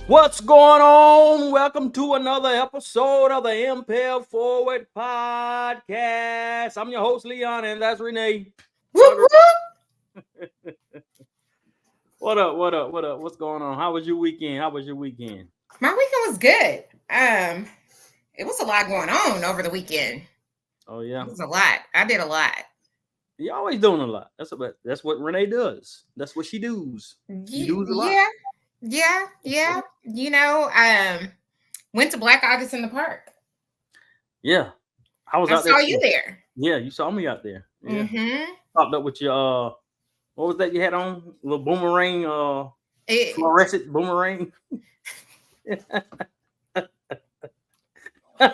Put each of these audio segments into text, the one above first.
What's going on? Welcome to another episode of the Impel Forward Podcast. I'm your host, Leon, and that's Renee. Whoop, whoop. What up? What's going on? How was your weekend? My weekend was good. It was a lot going on over the weekend. Oh, yeah? It was a lot. I did a lot. You're always doing a lot. That's what Renee does. That's what she does. She does a lot. Yeah. Went to Black August in the park. Yeah. I saw you there. Yeah, you saw me out there. Yeah. Mm-hmm. Popped up with your what was that you had on? A little boomerang, fluorescent boomerang. I'm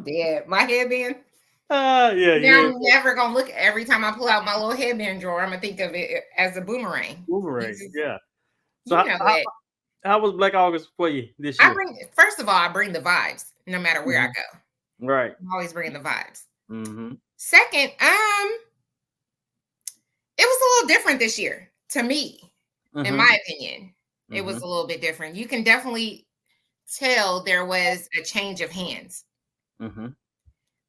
dead. My headband. Yeah. I'm never gonna look. Every time I pull out my little headband drawer, I'm gonna think of it as a boomerang. Yeah. So how was Black August for you this year? First of all, I bring the vibes no matter where I go. Right. I'm always bringing the vibes. Mm-hmm. Second, it was a little different this year to me, in my opinion. It was a little bit different. You can definitely tell there was a change of hands. Mm-hmm.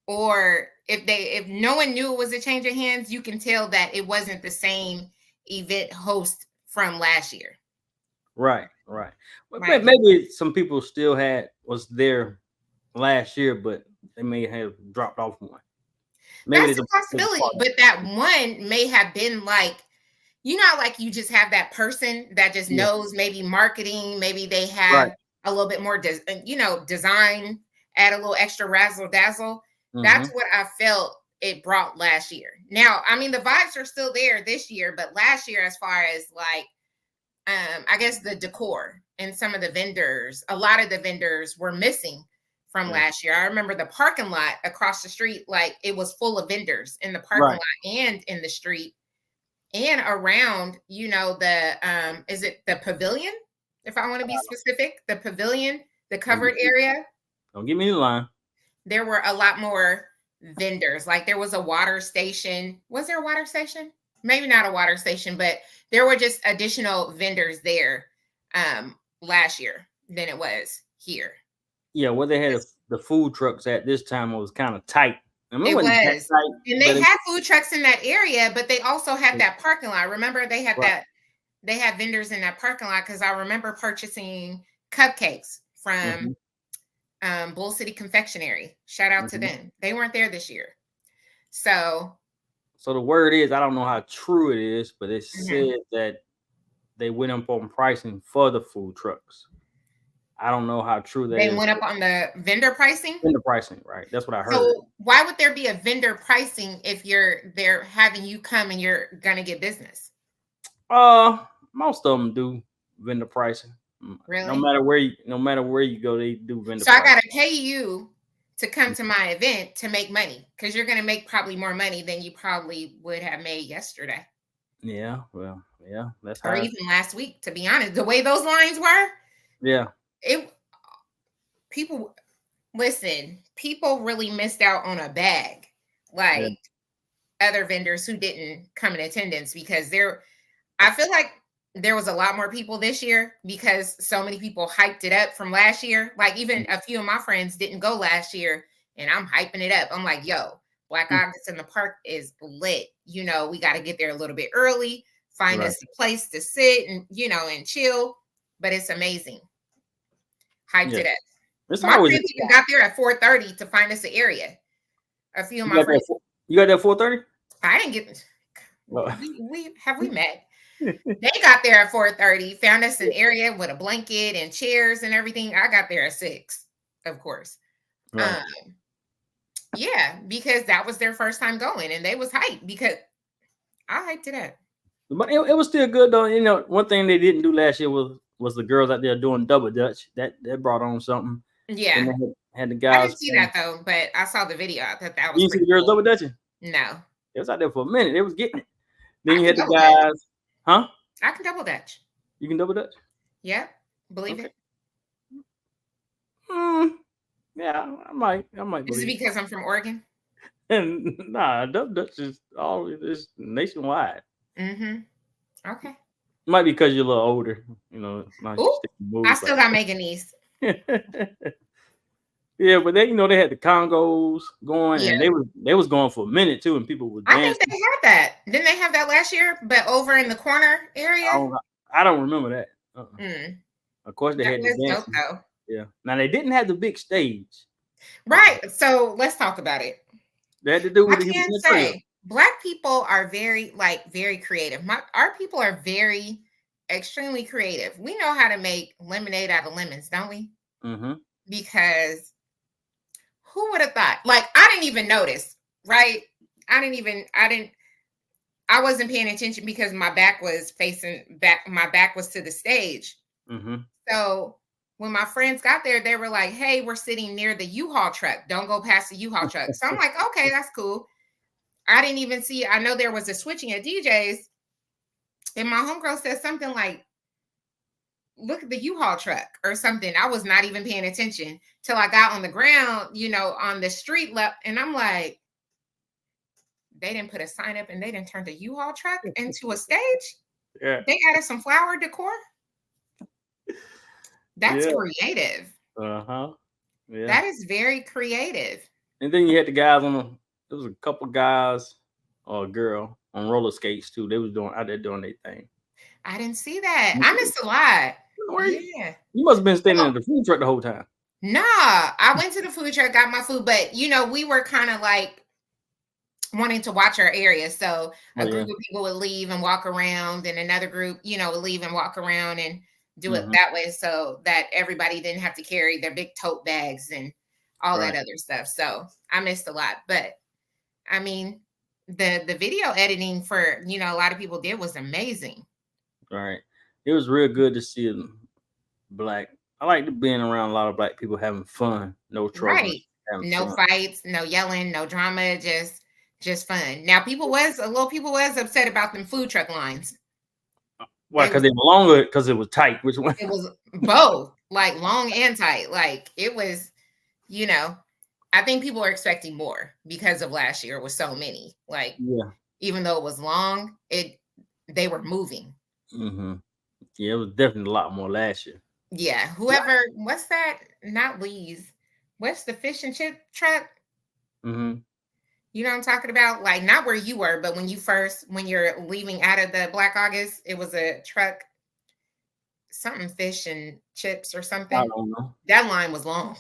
Or if no one knew it was a change of hands, you can tell that it wasn't the same event host from last year. Right. But maybe some people still was there last year, but they may have dropped off one. Maybe that's a possibility, but that one may have been like, like you just have that person that just knows maybe marketing, maybe they have a little bit more, design, add a little extra razzle dazzle. Mm-hmm. That's what I felt it brought last year. Now, I mean, the vibes are still there this year, but last year, as far as like, I guess the decor and some of the vendors, a lot of the vendors were missing from last year. I remember the parking lot across the street, like it was full of vendors in the parking lot and in the street and around, is it the pavilion? If I want to be specific, the pavilion, the covered area. Don't give me the line. There were a lot more vendors. Like there was a water station. Was there a water station? Maybe not a water station, but there were just additional vendors there last year than it was here. Yeah, where they had the food trucks at this time was kind of tight. And they had food trucks in that area, but they also had that parking lot. Remember, they had they had vendors in that parking lot because I remember purchasing cupcakes from Bull City Confectionery. Shout out to them. They weren't there this year. So the word is, I don't know how true it is, but it said that they went up on pricing for the food trucks. I don't know how true that is. They went up on the vendor pricing? Vendor pricing, right. That's what I heard. So why would there be a vendor pricing if they're having you come and you're going to get business? Most of them do vendor pricing. Really? No matter where you go, they do vendor pricing. So I got to pay you to come to my event to make money because you're going to make probably more money than you probably would have made yesterday. Yeah, well, yeah. That's or even last week, to be honest. The way those lines were. Yeah. People really missed out on a bag, like other vendors who didn't come in attendance because I feel like there was a lot more people this year because so many people hyped it up from last year. Like even a few of my friends didn't go last year and I'm hyping it up. I'm like, yo, Black August in the park is lit. We got to get there a little bit early, find us a place to sit and, and chill, but it's amazing. Hyped it up. My friends even got there at 4:30 to find us an area. A few of my friends. You got there at 4:30? I didn't get. We met? They got there at 4:30, found us an area with a blanket and chairs and everything. I got there at 6, of course. Right. Because that was their first time going, and they was hyped because I hyped it up. But it was still good though. One thing they didn't do last year was the girls out there doing double dutch. That brought on something. Yeah. And they had the guys. I didn't see that though, but I saw the video. I thought that was. You see the girls double dutching? No. It was out there for a minute. It was getting it. Then you had the guys. Huh? I can double dutch. You can double dutch? Yeah. Believe it. Yeah, I might. Is it because I'm from Oregon? And double dutch is nationwide. Mm-hmm. Okay. Might be because you're a little older, Ooh, I still got Megan niece. Yeah, but they had the Congos going, Yeah. and they was going for a minute too, and people were I dancing. think they had that. Didn't they have that last year? But over in the corner area? I don't remember that. Of course, they That had the was dope, dancing. though. Yeah. Now they didn't have the big stage. Right. So let's talk about it. They had to do with I can say Black people are very creative. Our people are very extremely creative. We know how to make lemonade out of lemons, don't we? Mm-hmm. Because who would have thought? Like, I didn't even notice, right? I wasn't paying attention because my back was facing back. My back was to the stage. Mm-hmm. So when my friends got there, they were like, "Hey, we're sitting near the U-Haul truck. Don't go past the U-Haul truck." So I'm like, "Okay, that's cool." I didn't even see. I know there was a switching of DJs, and my homegirl said something like, "Look at the U-Haul truck" or something. I was not even paying attention till I got on the ground, on the street level, and I'm like, they didn't put a sign up and they didn't turn the U-Haul truck into a stage. Yeah. They added some flower decor. That's creative. Uh-huh. Yeah. That is very creative. And then you had the guys there was a couple guys or a girl on roller skates too. They was out there doing their thing. I didn't see that. I missed a lot. Yeah. You must have been standing in the food truck the whole time. Nah, I went to the food truck, got my food, but we were kind of like wanting to watch our area. So a group of people would leave and walk around, and another group, would leave and walk around and do it that way, so that everybody didn't have to carry their big tote bags and all that other stuff. So I missed a lot, but I mean, the video editing for a lot of people did was amazing. Right. It was real good to see Black. I like being around a lot of Black people having fun, no trouble. Right. No fights, no yelling, no drama, just fun. Now people was upset about them food truck lines. Why? Because they were longer, because it was tight. Which one? It was both, like long and tight. Like it was, I think people are expecting more because of last year with so many. Like, even though it was long, they were moving. Mm-hmm. Yeah, it was definitely a lot more last year. Yeah. Whoever, what's that? Not Lee's. What's the fish and chip truck? Mm-hmm. You know what I'm talking about? Like, not where you were, but when you're leaving out of the Black August, it was a truck, something fish and chips or something. I don't know. That line was long.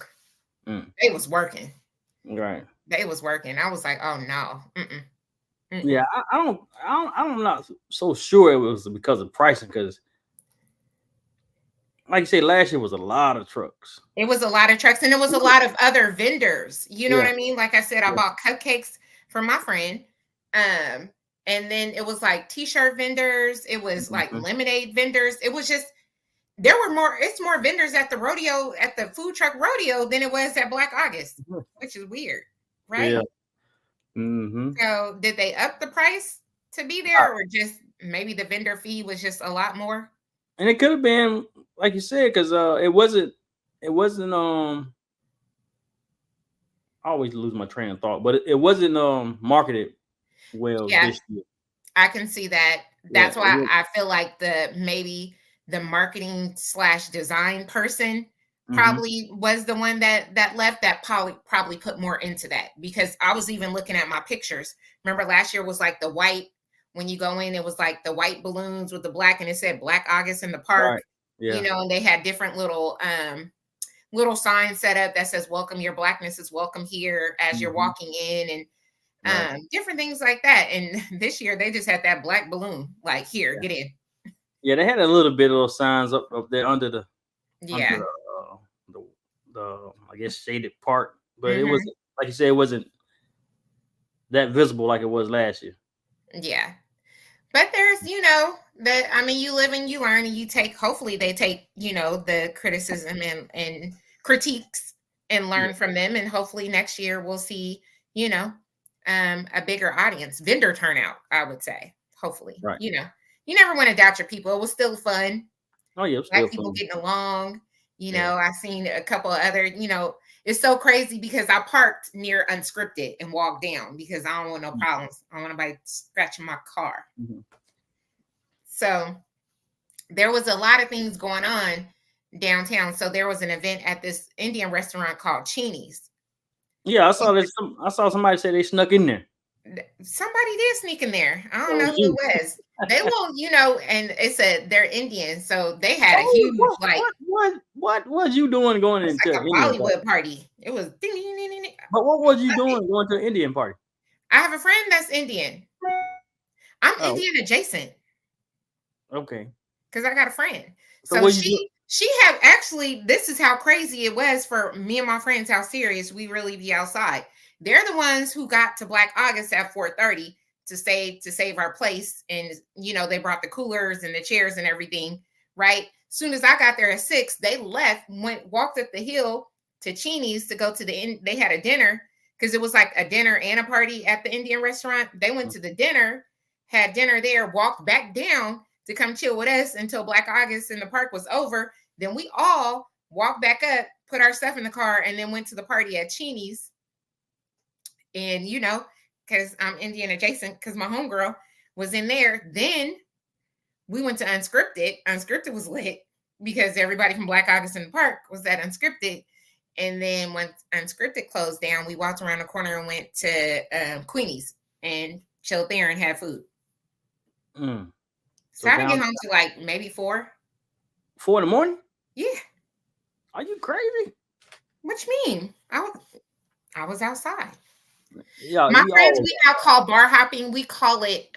They was working. Right. They was working. I was like, oh no. Yeah, I'm not so sure it was because of pricing, because like you say, last year was a lot of trucks. It was a lot of trucks, and it was a lot of other vendors. You know what I mean? Like I said, I bought cupcakes for my friend. And then it was like t-shirt vendors. It was like lemonade vendors. It was just, it's more vendors at the rodeo, at the food truck rodeo, than it was at Black August, which is weird, right? Yeah. Mm-hmm. So did they up the price to be there, or just maybe the vendor fee was just a lot more? And it could have been, like you said, because it wasn't I always lose my train of thought, but it wasn't marketed well this year. I can see that. That's why I feel like maybe the marketing / design person probably was the one that left, that probably put more into that, because I was even looking at my pictures. Remember last year was like the white, when you go in, it was like the white balloons with the black, and it said Black August in the park. Right. Yeah. And they had different little signs set up that says "Welcome, your Blackness is welcome here" as you're walking in, and different things like that. And this year they just had that black balloon, like, here, get in. Yeah, they had a little bit of those signs up there under the I guess shaded part, but it wasn't, like you said, it wasn't that visible like it was last year. Yeah. But there's, you live and you learn, and you take, hopefully they take, the criticism and critiques and learn from them. And hopefully next year we'll see, a bigger audience, vendor turnout, I would say, hopefully. Right. You never want to doubt your people. It was still fun. Oh, yeah. Black people getting along. I've seen a couple of other, it's so crazy because I parked near Unscripted and walked down because I don't want no problems. I don't want nobody scratching my car. So there was a lot of things going on downtown. So there was an event at this Indian restaurant called Chini's. Yeah, I saw this. I saw somebody say they snuck in there. Somebody did sneak in there. I don't know who it was. They will, you know, and it said they're Indian, so they had a huge what was you doing going into like a Bollywood party? It was ding, ding, ding, ding. But what was you doing going to an Indian party? I have a friend that's Indian. I'm Indian adjacent. Okay. Because I got a friend. So she have actually, this is how crazy it was for me and my friends, how serious we really be outside. They're the ones who got to Black August at 4:30 to save our place. And, you know, they brought the coolers and the chairs and everything, right? As soon as I got there at 6, they left, walked up the hill to Chini's to go to they had a dinner, because it was like a dinner and a party at the Indian restaurant. They went to the dinner, had dinner there, walked back down to come chill with us until Black August in the park was over. Then we all walked back up, put our stuff in the car, and then went to the party at Chini's. And, you know, because I'm Indian adjacent, because my homegirl was in there. Then we went to Unscripted. Unscripted was lit because everybody from Black August in the park was at Unscripted. And then when Unscripted closed down, we walked around the corner and went to Queenie's and chilled there and had food. So I didn't get home to like maybe 4. 4 in the morning? Yeah. Are you crazy? What you mean? I was outside. Yeah, my friends, we now call bar hopping. We call it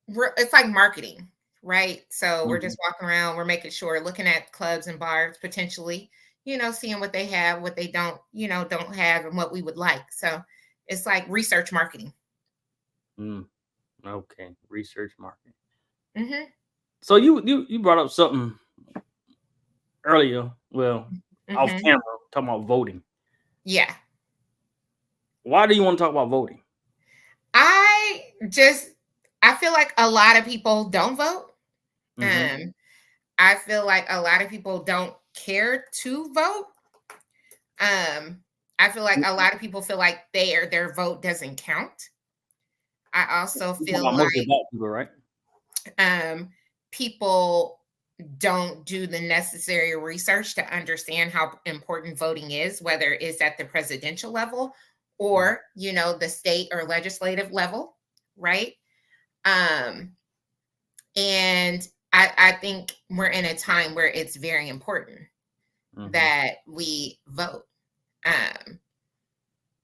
it's like marketing, right? So we're just walking around, we're making sure, looking at clubs and bars, potentially, you know, seeing what they have, what they don't have, and what we would like. So it's like research marketing. Okay, research marketing. Mm-hmm. So you brought up something earlier, off camera, talking about voting. Yeah. Why do you want to talk about voting? I feel like a lot of people don't vote. I feel like a lot of people don't care to vote. I feel like a lot of people feel like their vote doesn't count. I also feel like people, right? People don't do the necessary research to understand how important voting is, whether it's at the presidential level or, you know, the state or legislative level, right? And I think we're in a time where it's very important that we vote,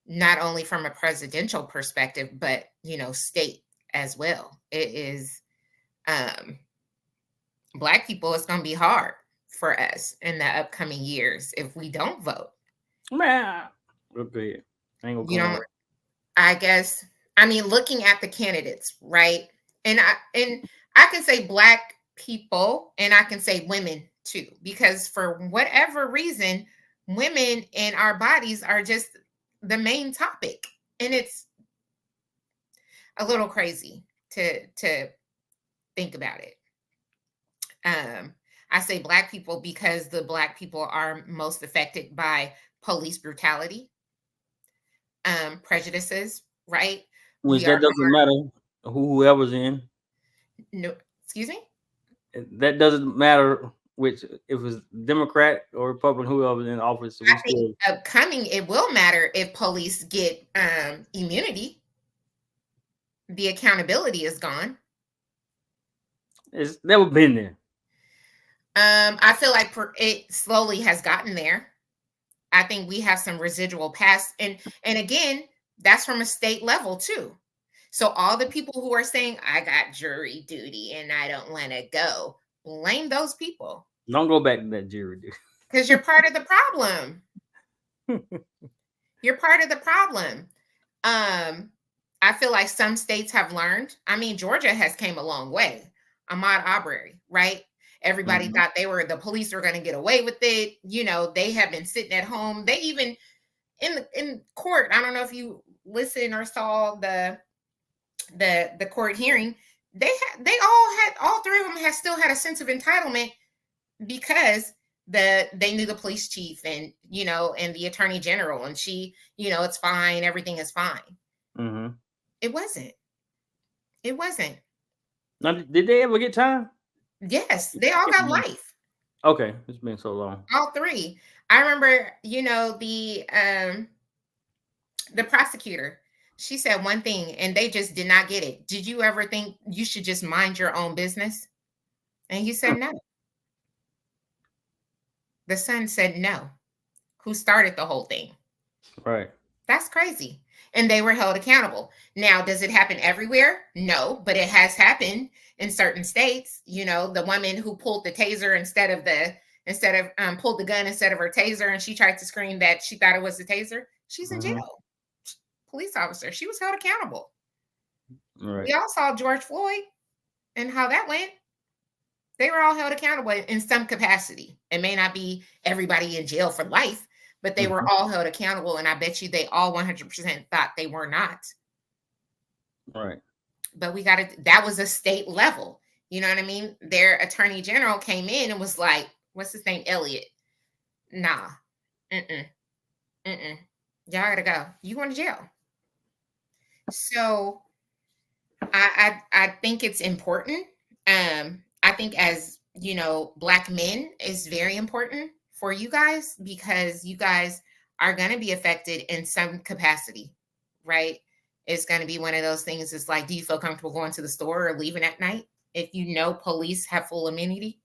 not only from a presidential perspective, but, you know, state as well. It is, Black people, it's going to be hard for us in the upcoming years if we don't vote. Man, okay. I guess, I mean, looking at the candidates, right? And I can say Black people and I can say women too, because for whatever reason, women and our bodies are just the main topic. And it's a little crazy to think about it. I say Black people because the Black people are most affected by police brutality, prejudices, right? Which that doesn't matter whoever's in. No, excuse me? That doesn't matter which, if it was Democrat or Republican, whoever's in office. I think upcoming, it will matter if police get immunity. The accountability is gone. It's never been there. I feel like it slowly has gotten there. I think we have some residual past, and again, that's from a state level too. So all the people who are saying, I got jury duty and I don't want to go, blame those people. Don't go back to that jury duty. Because you're part of the problem. You're part of the problem. I feel like some states have learned. I mean, Georgia has came a long way. Ahmaud Arbery, right? Everybody thought the police were going to get away with it. You know, they have been sitting at home. They even in court, I don't know if you listened or saw the court hearing, all three of them have still had a sense of entitlement because they knew the police chief and, you know, and the attorney general, and she, you know, it's fine. Everything is fine. It wasn't. It wasn't. Now, did they ever get time? Yes, they all got life. Okay, it's been so long. All three. I remember, the prosecutor, she said one thing and they just did not get it. Did you ever think you should just mind your own business? And he said no. The son said no. Who started the whole thing? Right. That's crazy. And they were held accountable. Now, does it happen everywhere? No, but it has happened in certain states. The woman who pulled the taser pulled the gun instead of her taser, and she tried to scream that she thought it was the taser. She's in jail. Police officer. She was held accountable. Right. We all saw George Floyd and how that went. They were all held accountable in some capacity. It may not be everybody in jail for life, but they were all held accountable. And I bet you they all 100% thought they were not. Right. But that was a state level. You know what I mean? Their attorney general came in and was like, what's his name? Elliott. Nah. Y'all gotta go. You going to jail. So I think it's important. I think as Black men is very important for you guys, because you guys are going to be affected in some capacity, right? It's going to be one of those things. It's like, do you feel comfortable going to the store or leaving at night if police have full immunity?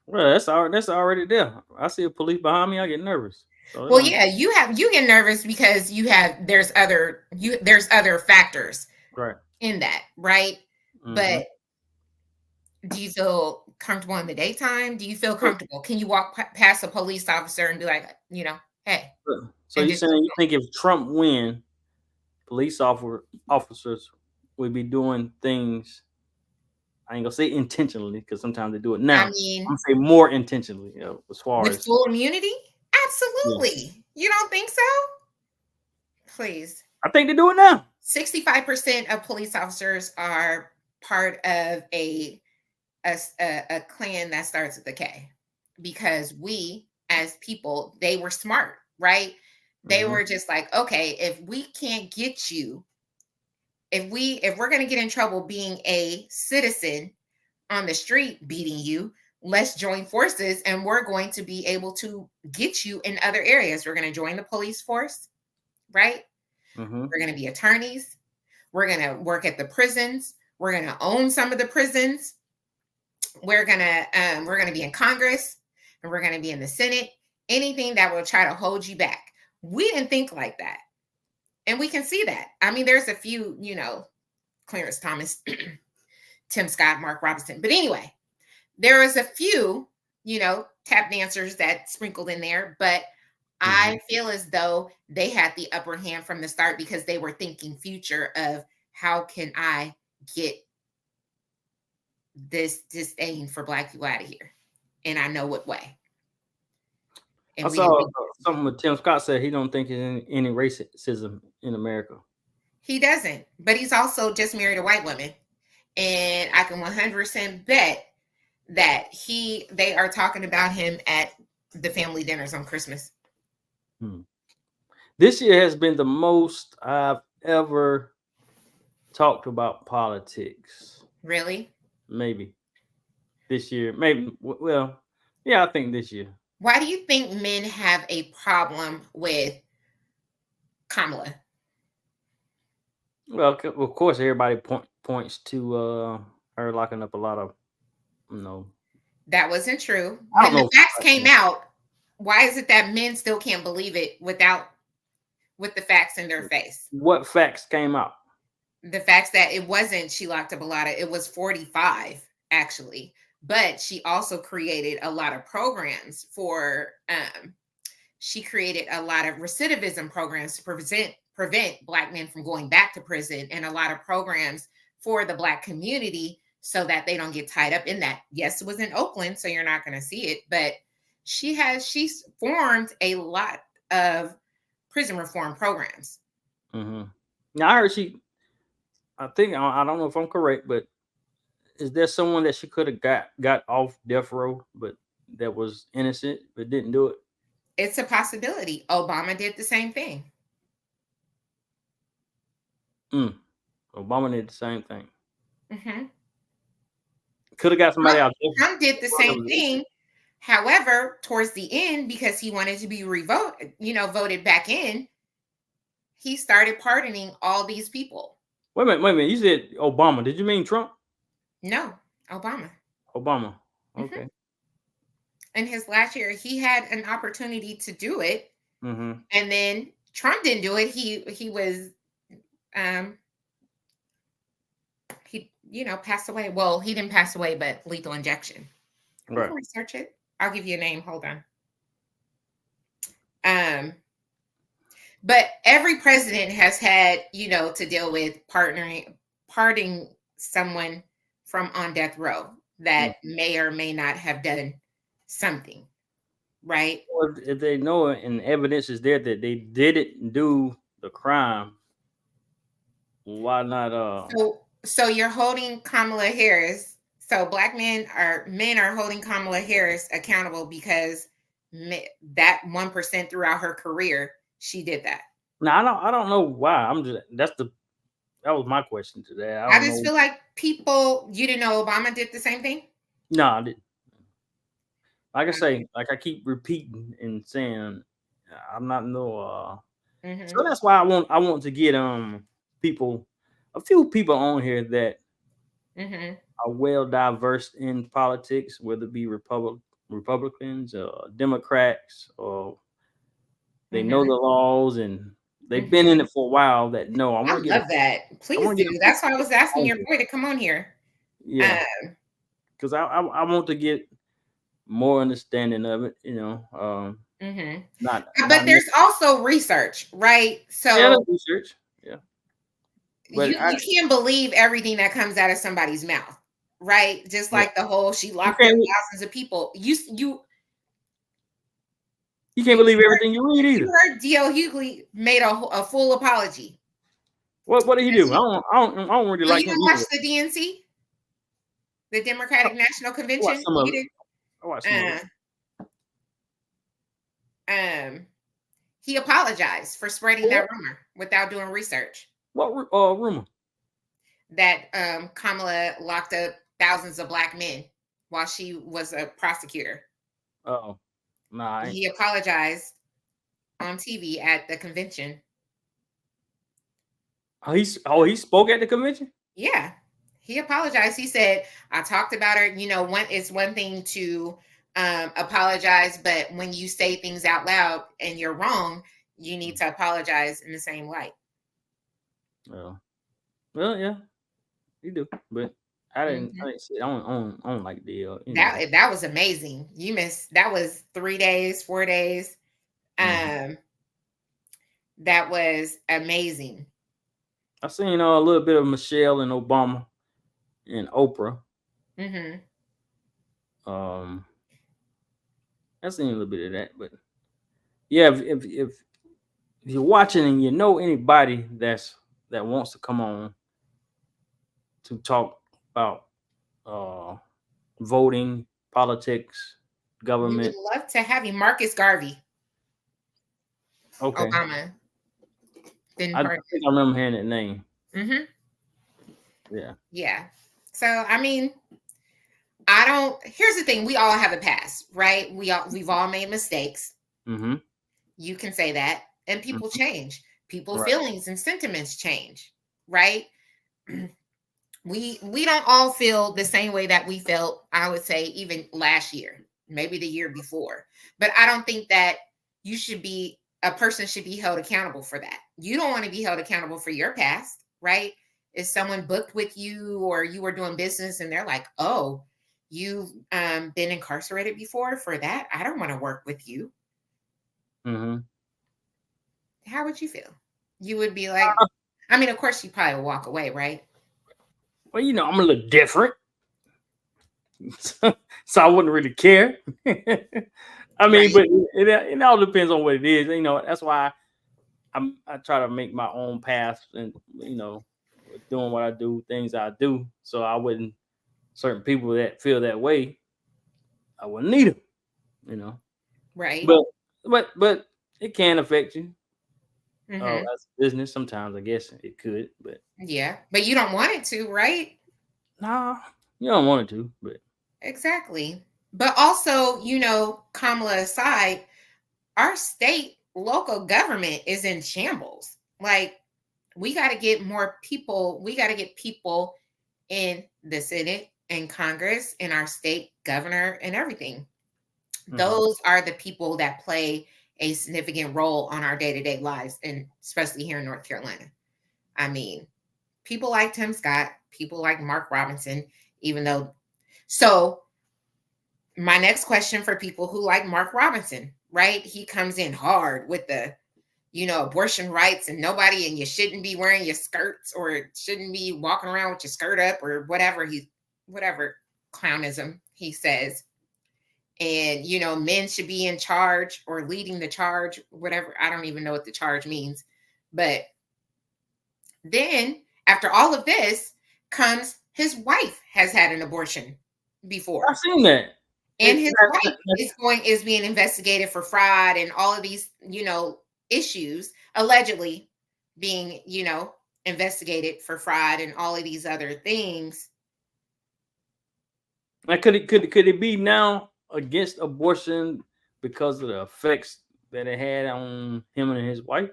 Well, that's already there. I see a police behind me, I get nervous. So, well, yeah, you get nervous because there's other factors right in that, right? But do you feel comfortable in the daytime? Do you feel comfortable? Can you walk past a police officer and be like, hey? So you're saying you think if Trump win, police officers would be doing things, I ain't gonna say intentionally, because sometimes they do it now. I'm gonna say more intentionally, as far with full immunity? Absolutely. Yeah. You don't think so? Please. I think they do it now. 65% of police officers are part of a clan that starts with a K, because we as people, they were smart, right? They were just like, okay, if we can't get you, if we're going to get in trouble being a citizen on the street beating you, let's join forces and we're going to be able to get you in other areas. We're going to join the police force, right? We're going to be attorneys. We're going to work at the prisons. We're going to own some of the prisons. We're going to be in Congress, and we're going to be in the Senate. Anything that will try to hold you back. We didn't think like that. And we can see that. I mean, there's a few, Clarence Thomas, Tim Scott, Mark Robinson. But anyway, there was a few, tap dancers that sprinkled in there. But I feel as though they had the upper hand from the start, because they were thinking future of, how can I get this disdain for Black people out of here? And I know what way. And I saw something with Tim Scott said he don't think there's any racism in America. He doesn't, but he's also just married a white woman. And I can 100% bet that they are talking about him at the family dinners on Christmas. This year has been the most I've ever talked about politics. Really? Maybe. This year. Maybe. Well, yeah, I think this year. Why do you think men have a problem with Kamala? Well, of course, everybody points to her locking up a lot of, That wasn't true. When the facts came out, why is it that men still can't believe it with the facts in their face? What facts came out? The facts that it wasn't she locked up a lot of, it was 45 actually. But she also created a lot of programs for, she created a lot of recidivism programs to prevent Black men from going back to prison, and a lot of programs for the Black community so that they don't get tied up in that. Yes, it was in Oakland, so you're not going to see it, but she's formed a lot of prison reform programs. Now I heard I don't know if I'm correct, but is there someone that she could have got off death row, but that was innocent but didn't do it? It's a possibility. Obama did the same thing. Obama did the same thing. Mm-hmm. Could have got somebody else. Trump did the same thing. However, towards the end, because he wanted to be voted back in, he started pardoning all these people. Wait a minute. You said Obama. Did you mean Trump? No, Obama. Okay. Mm-hmm. In his last year, he had an opportunity to do it, and then Trump didn't do it. He was, he passed away. Well, he didn't pass away, but lethal injection. Right. Research it. I'll give you a name. Hold on. But every president has had, to deal with pardoning someone from on death row that may or may not have done something, right? Or if they know and evidence is there that they didn't do the crime, why not? So you're holding Kamala Harris. So black men are holding Kamala Harris accountable because that 1% throughout her career, she did that. Now I don't know why. That was my question today. I just feel like people, you didn't know Obama did the same thing? No, I didn't. Like I say, like I keep repeating and saying, I'm not no. So that's why I want to get a few people on here that are well diverse in politics, whether it be Republicans or Democrats, or they know the laws and they've been in it for a while. I love that. Please do. That's why I was asking your boy to come on here. Yeah, because I want to get more understanding of it. But there's also research, right? So research. Yeah. But you can't believe everything that comes out of somebody's mouth, right? Just like the whole she locked up thousands of people. You can't believe everything you read either. You heard D.L. Hughley made a full apology. What did he do? I don't really like him. You watch the DNC, the Democratic National Convention. I watched some of it. He apologized for spreading that rumor without doing research. What rumor? That Kamala locked up thousands of black men while she was a prosecutor. Oh, nah. He apologized on TV at the convention. He spoke at the convention? Yeah. He apologized. He said, I talked about her. It's one thing to apologize, but when you say things out loud and you're wrong, you need to apologize in the same light. Oh. Well, yeah, you do, but I didn't see. I don't like the that was amazing. You missed. That was 3 days, 4 days. That was amazing. I've seen a little bit of Michelle and Obama and Oprah. I've seen a little bit of that, but yeah, if you're watching and you know anybody that wants to come on to talk about voting, politics, government, we would love to have you. Marcus Garvey. Okay. Obama. I think I remember hearing that name. Yeah. Yeah. So I mean, here's the thing, we all have a past, right? We've all made mistakes. You can say that. And people change. People's feelings and sentiments change, right? We don't all feel the same way that we felt, I would say, even last year, maybe the year before. But I don't think that a person should be held accountable for that. You don't want to be held accountable for your past, right? If someone booked with you or you were doing business and they're like, oh, you've been incarcerated before for that, I don't want to work with you. How would you feel? You would be like, I mean, of course, you probably would walk away, right? Well, I'm a little different. So I wouldn't really care. I mean, but it all depends on what it is. That's why I try to make my own path and, doing what I do, things I do. So I wouldn't, certain people that feel that way, I wouldn't need them, Right. But it can affect you. as business. Sometimes I guess it could, but yeah, but you don't want it to, right? nah, you don't want it to, but exactly. But also, Kamala aside, our state local government is in shambles. Like, we got to get more people. We got to get people in the Senate and Congress and our state governor and everything. Those are the people that play a significant role on our day-to-day lives, and especially here in North Carolina. I mean, people like Tim Scott, people like Mark Robinson, even though. So, my next question for people who like Mark Robinson, right? He comes in hard with the, abortion rights and nobody, and you shouldn't be wearing your skirts or shouldn't be walking around with your skirt up or whatever clownism he says. And, men should be in charge or leading the charge, whatever. I don't even know what the charge means. But then after all of this comes his wife has had an abortion before. I've seen that. And his wife is being investigated for fraud and all of these, issues, allegedly being, investigated for fraud and all of these other things. Like, could it be now against abortion because of the effects that it had on him and his wife?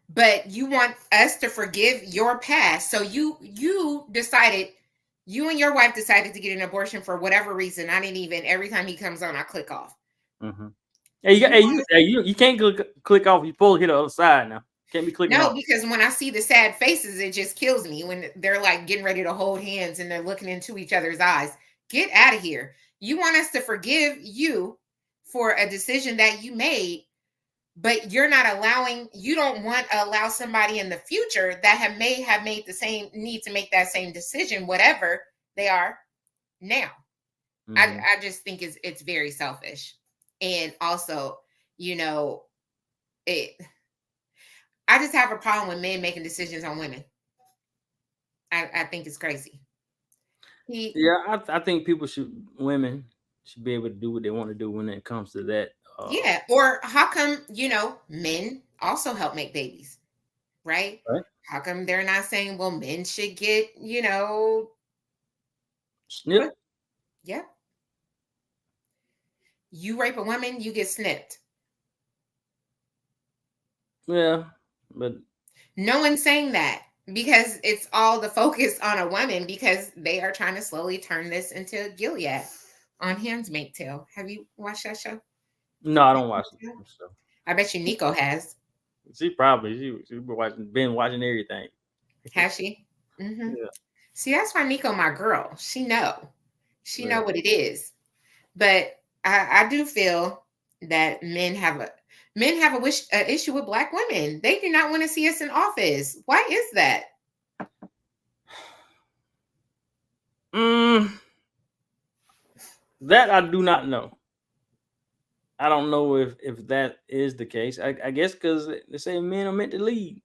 But you want us to forgive your past. So you decided, you and your wife decided to get an abortion for whatever reason. I didn't even, every time he comes on, I click off. Hey, you can't click off. You're supposed to hit the other side now. Can't be clicking off. No, because when I see the sad faces, it just kills me when they're like getting ready to hold hands and they're looking into each other's eyes. Get out of here. You want us to forgive you for a decision that you made, but you don't want to allow somebody in the future that may have made need to make that same decision, whatever they are now. I just think it's very selfish. And also, I just have a problem with men making decisions on women. I think it's crazy. I think women should be able to do what they want to do when it comes to that. Yeah. Or how come, men also help make babies, right? How come they're not saying, well, men should get, snipped? Yep. You rape a woman, you get snipped. Yeah, but no one's saying that because it's all the focus on a woman because they are trying to slowly turn this into Gilead on Handmaid's Tale. Have you watched that show? No, I don't watch it. So. I bet you Nico has. She probably been watching everything. Has she? Mm-hmm. Yeah. See, that's why Nico, my girl, she know what it is. But I do feel that men have a issue with Black women. They do not want to see us in office. Why is that? That I do not know. I don't know if that is the case. I guess because they say men are meant to lead.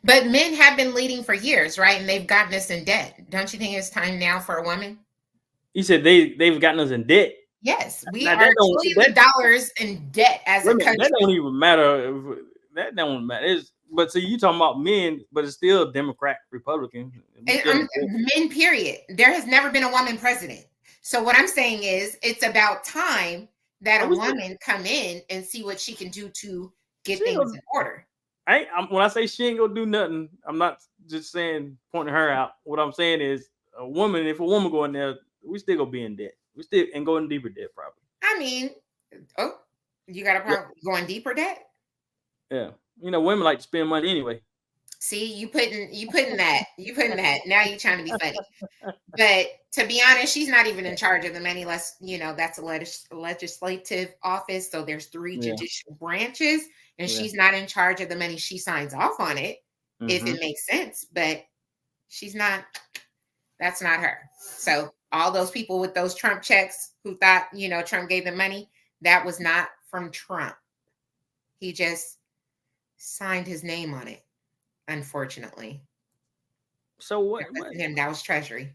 But men have been leading for years, right? And they've gotten us in debt. Don't you think it's time now for a woman? You said they've gotten us in debt. Yes, we are trillions of dollars in debt as a country. That don't even matter. That don't matter. But see, you talking about men, but it's still Democrat, Republican. Men, period. There has never been a woman president. So what I'm saying is, it's about time that a woman come in and see what she can do to get things in order. When I say she ain't gonna do nothing, I'm not just saying pointing her out. What I'm saying is, if a woman go in there, we still gonna be in debt. We still and go in deeper debt, probably. I mean, you got a problem going deeper debt? Yeah, women like to spend money anyway. See, you putting that. Now you're trying to be funny. But to be honest, she's not even in charge of the money. That's a legislative office. So there's 3 judicial branches, and she's not in charge of the money. She signs off on it if it makes sense, but she's not. That's not her. So all those people with those Trump checks who thought, Trump gave them money, that was not from Trump. He just signed his name on it, unfortunately. So what? That was Treasury.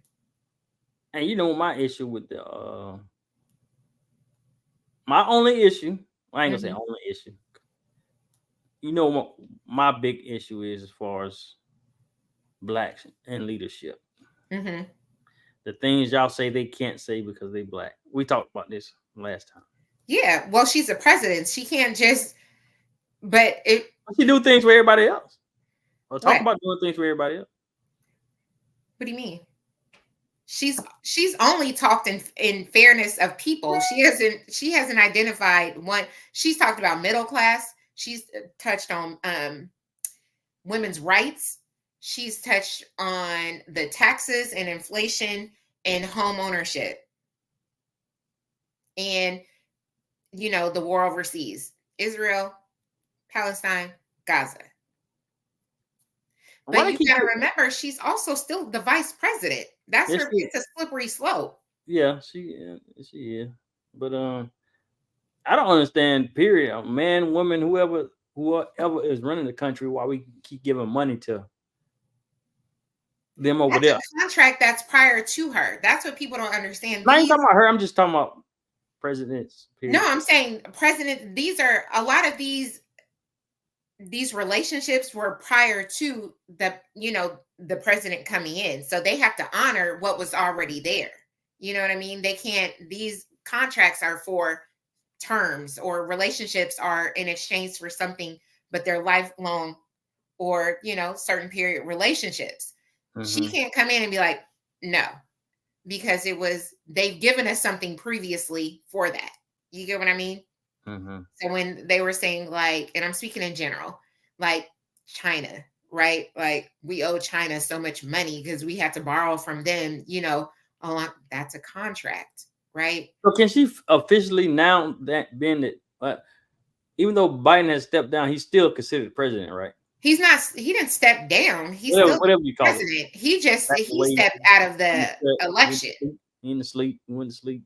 And my issue with my only issue, I ain't gonna say only issue. you know what my big issue is as far as blacks and leadership. Mm-hmm. The things y'all say they can't say because they black. We talked about this last time. Yeah, well, she's a president. She can't just. But she do things for everybody else. Or talk what? about doing things for everybody else. What do you mean? She's only talked in fairness of people. She hasn't identified one. She's talked about middle class. She's touched on women's rights. She's touched on the taxes and inflation and home ownership. And the war overseas. Israel, Palestine, Gaza. But you gotta remember, she's also still the vice president. That's her. It's a slippery slope. Yeah, she is. But I don't understand. Period. Man, woman, whoever is running the country, why we keep giving money to them over there? A contract that's prior to her. That's what people don't understand. I ain't talking about her. I'm just talking about presidents. Period. No, I'm saying president. These are a lot of these relationships were prior to the president coming in. So they have to honor what was already there. You know what I mean? They can't, these contracts are for terms, or relationships are in exchange for something, but they're lifelong or, certain period relationships. Mm-hmm. She can't come in and be like, no, because they've given us something previously for that. You get what I mean? Mm-hmm. So when they were saying and I'm speaking in general, like China, right? Like we owe China so much money because we have to borrow from them, that's a contract, right? So can she officially now that being that, even though Biden has stepped down, he's still considered president, right? He's not. He didn't step down. He's still you call president. He stepped out of the election. He went to sleep,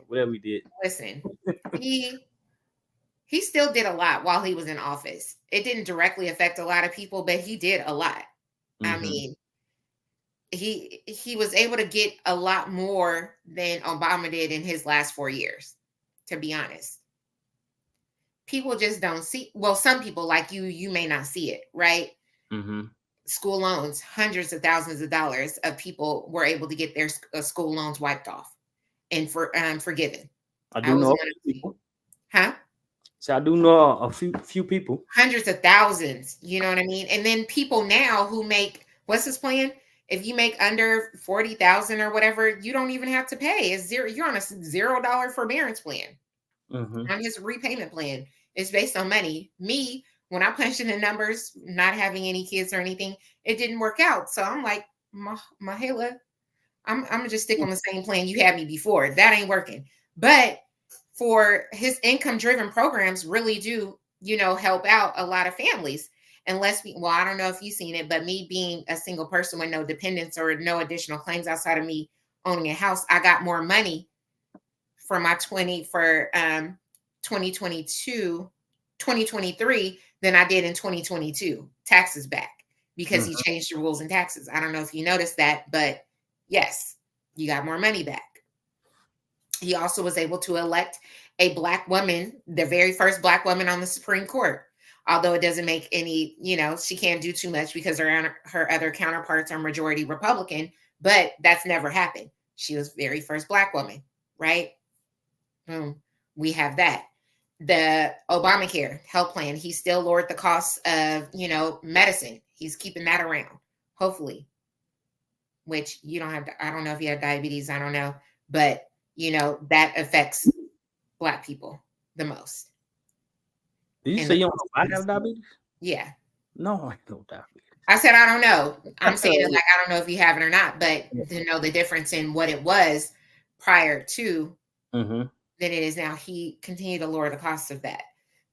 whatever he did. Listen, he still did a lot while he was in office. It didn't directly affect a lot of people, but he did a lot. Mm-hmm. I mean, he was able to get a lot more than Obama did in his last 4 years, to be honest. People just don't see. Well, some people like you may not see it, right? Mm-hmm. School loans, hundreds of thousands of dollars of people were able to get their school loans wiped off and forgiven. I do know people. Huh? So I do know a few people. Hundreds of thousands, you know what I mean? And then people now who make, what's his plan? If you make under 40,000 or whatever, you don't even have to pay. It's zero. You're on a $0 forbearance plan. Mm-hmm. On his repayment plan. It's based on money. Me, when I punched in the numbers, not having any kids or anything, it didn't work out. So I'm like, Mahela, I'm gonna just stick on the same plan you had me before. That ain't working. But for his income-driven programs really do, help out a lot of families. Unless I don't know if you've seen it, but me being a single person with no dependents or no additional claims outside of me owning a house, I got more money for my 2023 than I did in 2022. Taxes back because he changed the rules and taxes. I don't know if you noticed that, but yes, you got more money back. He also was able to elect a Black woman, the very first Black woman on the Supreme Court. Although it doesn't make any, she can't do too much because her other counterparts are majority Republican, but that's never happened. She was very first Black woman, right? We have that. The Obamacare health plan, he still lowered the cost of, medicine. He's keeping that around, hopefully, which you don't have. I don't know if you have diabetes. I don't know. But, that affects Black people the most. Did you say you don't know I have diabetes? Yeah. No, I don't diabetes. I said, I don't know. I'm saying it like, I don't know if you have it or not, but to know the difference in what it was prior to than it is now, he continued to lower the cost of that.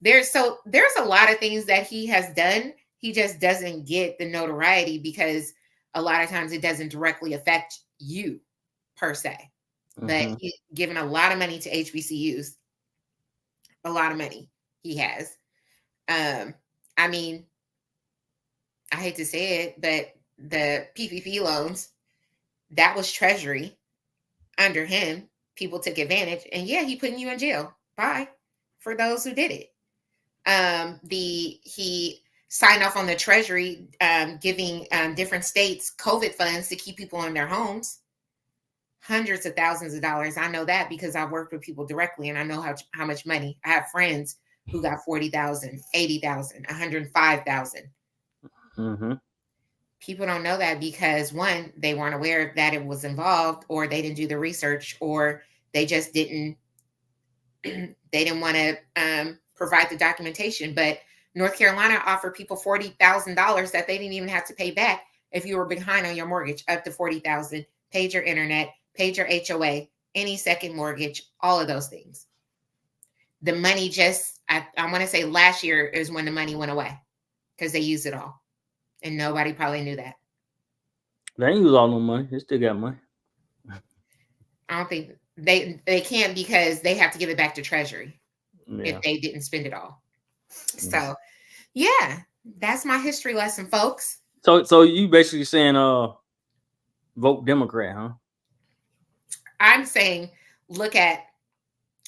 There's a lot of things that he has done. He just doesn't get the notoriety because a lot of times it doesn't directly affect you per se. But he's given a lot of money to HBCUs. A lot of money he has. I mean, I hate to say it, but the PPP loans, that was Treasury under him. People took advantage, and yeah, he putting you in jail. Bye for those who did it. He signed off on the Treasury giving different states COVID funds to keep people in their homes. Hundreds of thousands of dollars. I know that because I've worked with people directly, and I know how much money. I have friends who got 40,000, 80,000, 105,000. Mm-hmm. People don't know that because, one, they weren't aware that it was involved, or they didn't do the research, or they just didn't want to provide the documentation. But North Carolina offered people $40,000 that they didn't even have to pay back if you were behind on your mortgage, up to $40,000, paid your internet, paid your HOA, any second mortgage, all of those things. The money just, I want to say last year is when the money went away because they used it all. And nobody probably knew that. They ain't use all no money. They still got money. I don't think they can't, because they have to give it back to Treasury if they didn't spend it all. So, yeah, that's my history lesson, folks. So you basically saying vote Democrat, huh? I'm saying look at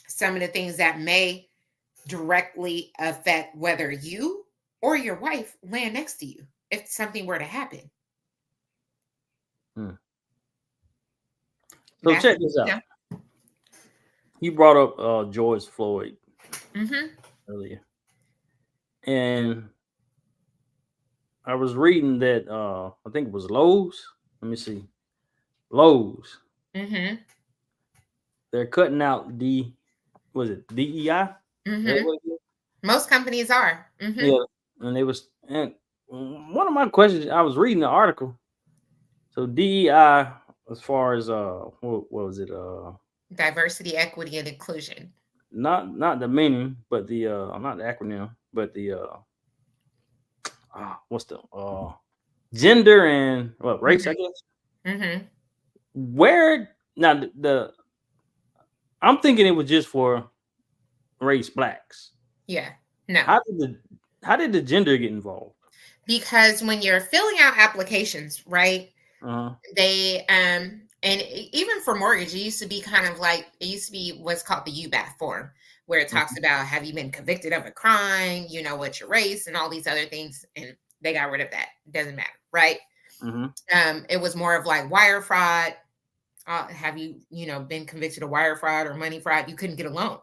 some of the things that may directly affect whether you or your wife land next to you if something were to happen. So check this out. You brought up George Floyd earlier. And I was reading that I think it was Lowe's. Let me see. Lowe's. Mm-hmm. They're cutting out DEI? Mm-hmm. Most companies are. Mm-hmm. Yeah. And one of my questions, I was reading the article. So DEI, as far as what was it? Diversity, equity, and inclusion. Not the meaning, but the not the acronym, but the what's the gender and race, I guess. Mm-hmm. Where now the I'm thinking it was just for race blacks. Yeah. No. How did the gender get involved? Because when you're filling out applications, right? They and even for mortgage, it used to be what's called the UBAF form, where it talks about, have you been convicted of a crime, what's your race, and all these other things, and they got rid of that. It doesn't matter, right? It was more of like wire fraud. Have you been convicted of wire fraud or money fraud? You couldn't get a loan.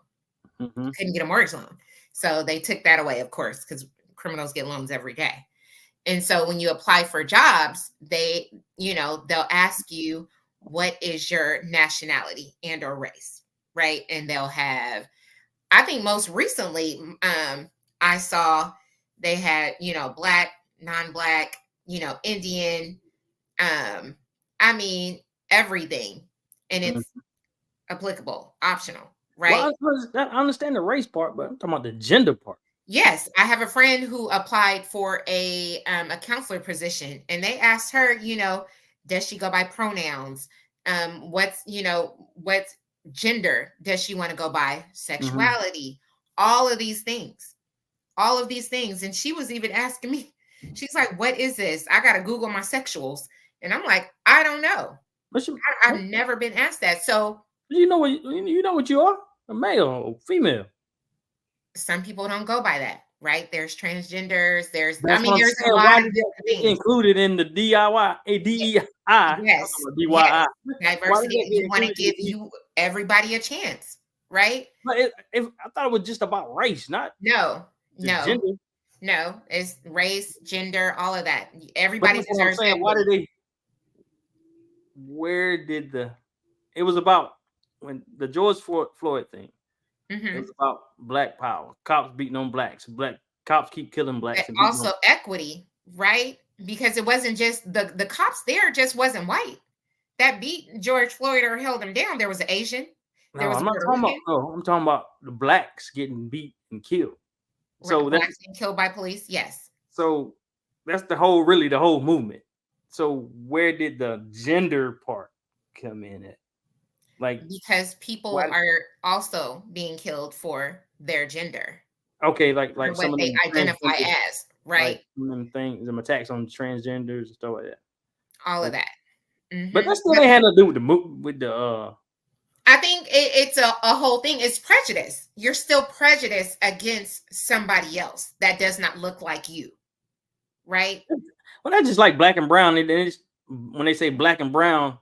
Couldn't get a mortgage loan. So they took that away, of course, because criminals get loans every day. And so when you apply for jobs, they'll ask you, what is your nationality and or race, right? And they'll have, I think most recently, I saw they had, black, non-black, Indian, I mean, everything. And it's applicable, optional, right? Well, I understand the race part, but I'm talking about the gender part. Yes, I have a friend who applied for a counselor position, and they asked her, does she go by pronouns? What's gender does she want to go by? Sexuality, all of these things. And she was even asking me, she's like, what is this? I got to Google my sexuals. And I'm like, I don't know. I've never been asked that. So you know what you are? A male or female. Some people don't go by that, right? There's transgenders. There's a lot of things included in the DIY, DEI. Yes, DIY. Diversity. You want to give everybody a chance, right? But I thought it was just about race, not gender. No, it's race, gender, all of that. Everybody deserves that. It was about when the George Floyd thing. It was about black power. Cops beating on blacks. Black cops keep killing blacks. And also equity, right? Because it wasn't just the cops there just wasn't white that beat George Floyd or held him down. There was an Asian. I'm talking about the blacks getting beat and killed. So blacks getting killed by police. Yes. So that's the whole movement. So where did the gender part come in at? Because people are also being killed for their gender. Okay, like what they identify as, right? Like them attacks on transgenders and stuff like that. All of that. But that still ain't had to do with I think it's a whole thing. It's prejudice. You're still prejudiced against somebody else that does not look like you, right? Well, that's just like black and brown. When they say black and brown,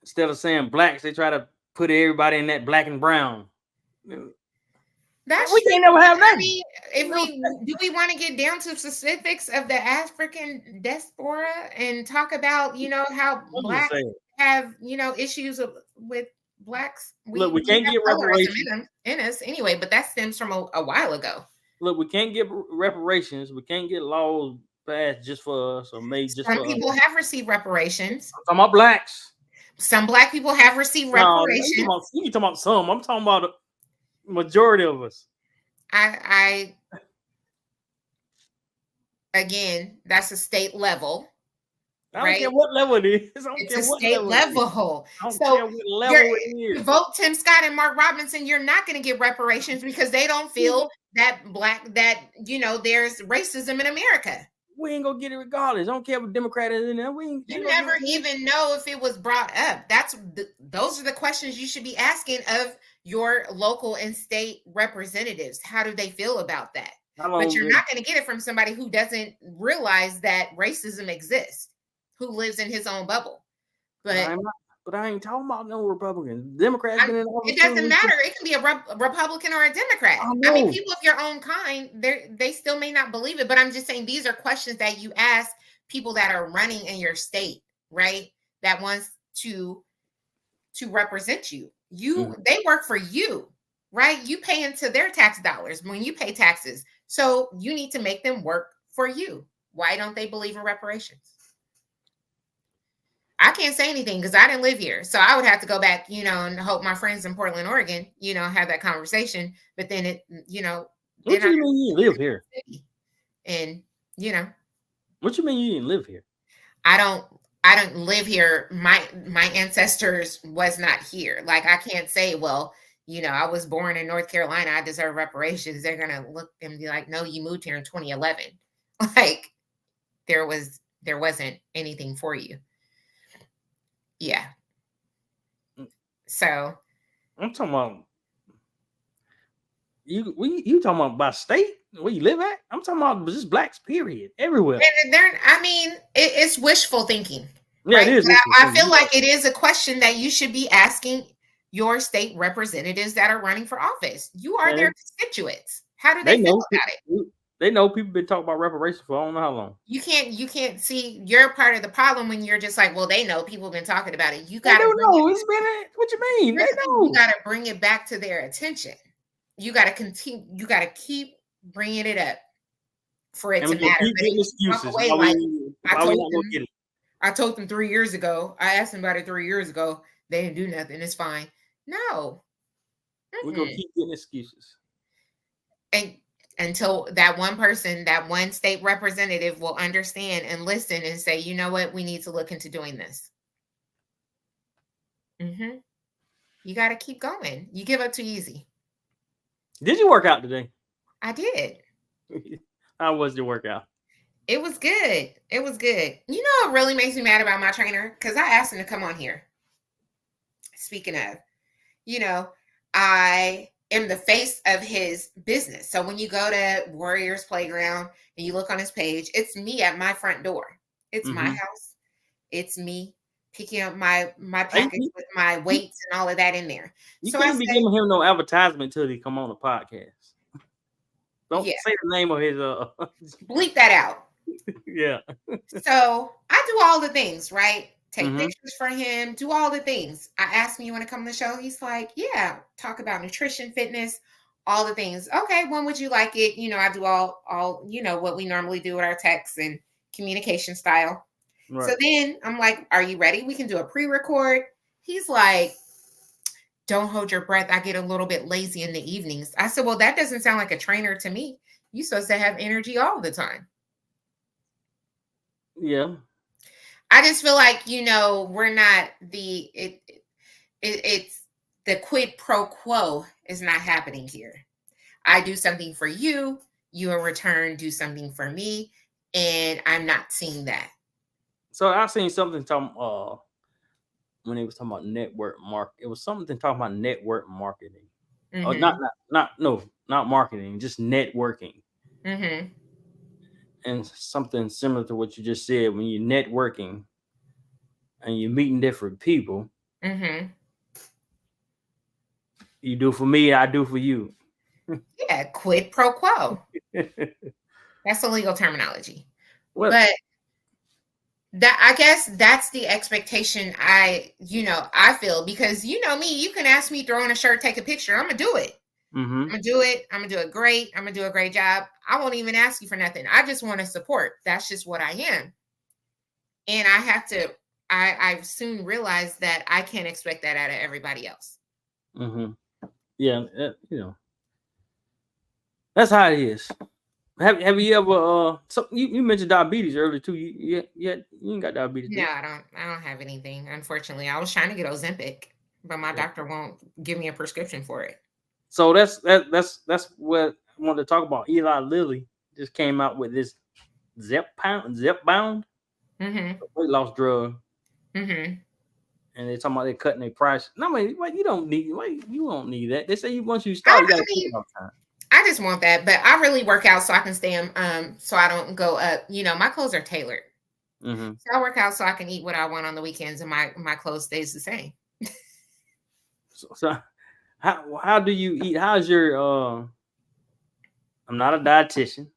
instead of saying blacks, they try to put everybody in that black and brown. That's we can't never have that. I mean, do we want to get down to specifics of the African diaspora and talk about, how blacks have, issues with blacks? Look, we can't get reparations in us anyway, but that stems from a while ago. Look, we can't get reparations. We can't get laws passed just for us or made just for us. Some people have received reparations. I'm talking about blacks. Some black people have received reparations. You talking about some. I'm talking about the majority of us. Again, that's a state level. I don't care what level it is. It's a state level. I don't care what level it is. You vote Tim Scott and Mark Robinson, you're not going to get reparations because they don't feel that there's racism in America. We ain't gonna get it regardless. I don't care what Democrat is in there. You never even know if it was brought up. Those are the questions you should be asking of your local and state representatives. How do they feel about that? But you're not going to get it from somebody who doesn't realize that racism exists, who lives in his own bubble. But I ain't talking about no Republicans. Democrats been in office. It doesn't matter. It can be a Republican or a Democrat. I mean, people of your own kind, they still may not believe it. But I'm just saying these are questions that you ask people that are running in your state, right? That wants to represent you. They work for you, right? You pay into their tax dollars when you pay taxes. So you need to make them work for you. Why don't they believe in reparations? I can't say anything because I didn't live here. So I would have to go back, and hope my friends in Portland, Oregon, have that conversation. But then what do you mean you live here? And, what you mean you didn't live here? I don't live here. My ancestors was not here. Like, I can't say, well, I was born in North Carolina, I deserve reparations. They're going to look and be like, no, you moved here in 2011. Like, there wasn't anything for you. Yeah. So I'm talking about you talking about by state where you live at? I'm talking about just blacks, period, everywhere. It's wishful thinking. Yeah, right? It is. I feel like it is a question that you should be asking your state representatives that are running for office. You are their constituents. How do they feel about it? They know people been talking about reparations for I don't know how long. You can't see you're part of the problem when you're just like, well, they know people have been talking about it. You got to know. It's been what you mean? They know. You got to bring it back to their attention. You got to continue. You got to keep bringing it up for it to matter. Keep getting excuses. I told them 3 years ago. I asked them about it 3 years ago. They didn't do nothing. It's fine. No. We're gonna keep getting excuses. And until that one person, that one state representative will understand and listen and say, you know what, we need to look into doing this. You got to keep going. You give up too easy. Did you work out today? I did. How was your workout? It was good. It was good. You know what really makes me mad about my trainer? Because I asked him to come on here. Speaking of, I am the face of his business. So when you go to Warriors Playground and you look on his page, it's me at my front door. It's my house. It's me picking up my package with my weights and all of that in there. You can't be giving him no advertisement till he come on the podcast. Don't say the name of his bleep that out. Yeah. So I do all the things, right? Take pictures for him, do all the things. I asked him, you want to come on the show? He's like, yeah, talk about nutrition, fitness, all the things. Okay, when would you like it? I do all what we normally do with our texts and communication style. Right. So then I'm like, are you ready? We can do a pre-record. He's like, don't hold your breath. I get a little bit lazy in the evenings. I said, well, that doesn't sound like a trainer to me. You're supposed to have energy all the time. Yeah. I just feel like, we're not it's the quid pro quo is not happening here. I do something for you, you in return do something for me, and I'm not seeing that. So I've seen something when they was talking about network market. It was something talking about network marketing. Mm-hmm. Or not marketing, just networking. Mm-hmm. And something similar to what you just said, when you're networking and you're meeting different people, Mm-hmm. you do for me, I do for you. Yeah, quid pro quo. That's the legal terminology. Well, but that, I guess that's the expectation I feel, because me, you can ask me, throw on a shirt, take a picture, I'm gonna do it. mm-hmm. I'm gonna do it. I'm gonna do it great. I'm gonna do a great job. I won't even ask you for nothing. I just want to support. That's just what I am. And I have to, I've soon realized that I can't expect that out of everybody else. Mm-hmm. Yeah, that's how it is. Have you ever you mentioned diabetes earlier too? You ain't got diabetes. No, I don't have anything. Unfortunately, I was trying to get Ozempic, but my doctor won't give me a prescription for it. So that's what I wanted to talk about. Eli Lilly just came out with this Zepbound Mm-hmm. weight loss drug. Mm-hmm. And they're talking about they're cutting their price. No, you don't need that. They say once you start, you got to keep it all the time. I just want that, but I really work out so I can stay so I don't go up. My clothes are tailored. Mm-hmm. So I work out so I can eat what I want on the weekends, and my clothes stays the same. So how do you eat? How's your I'm not a dietitian.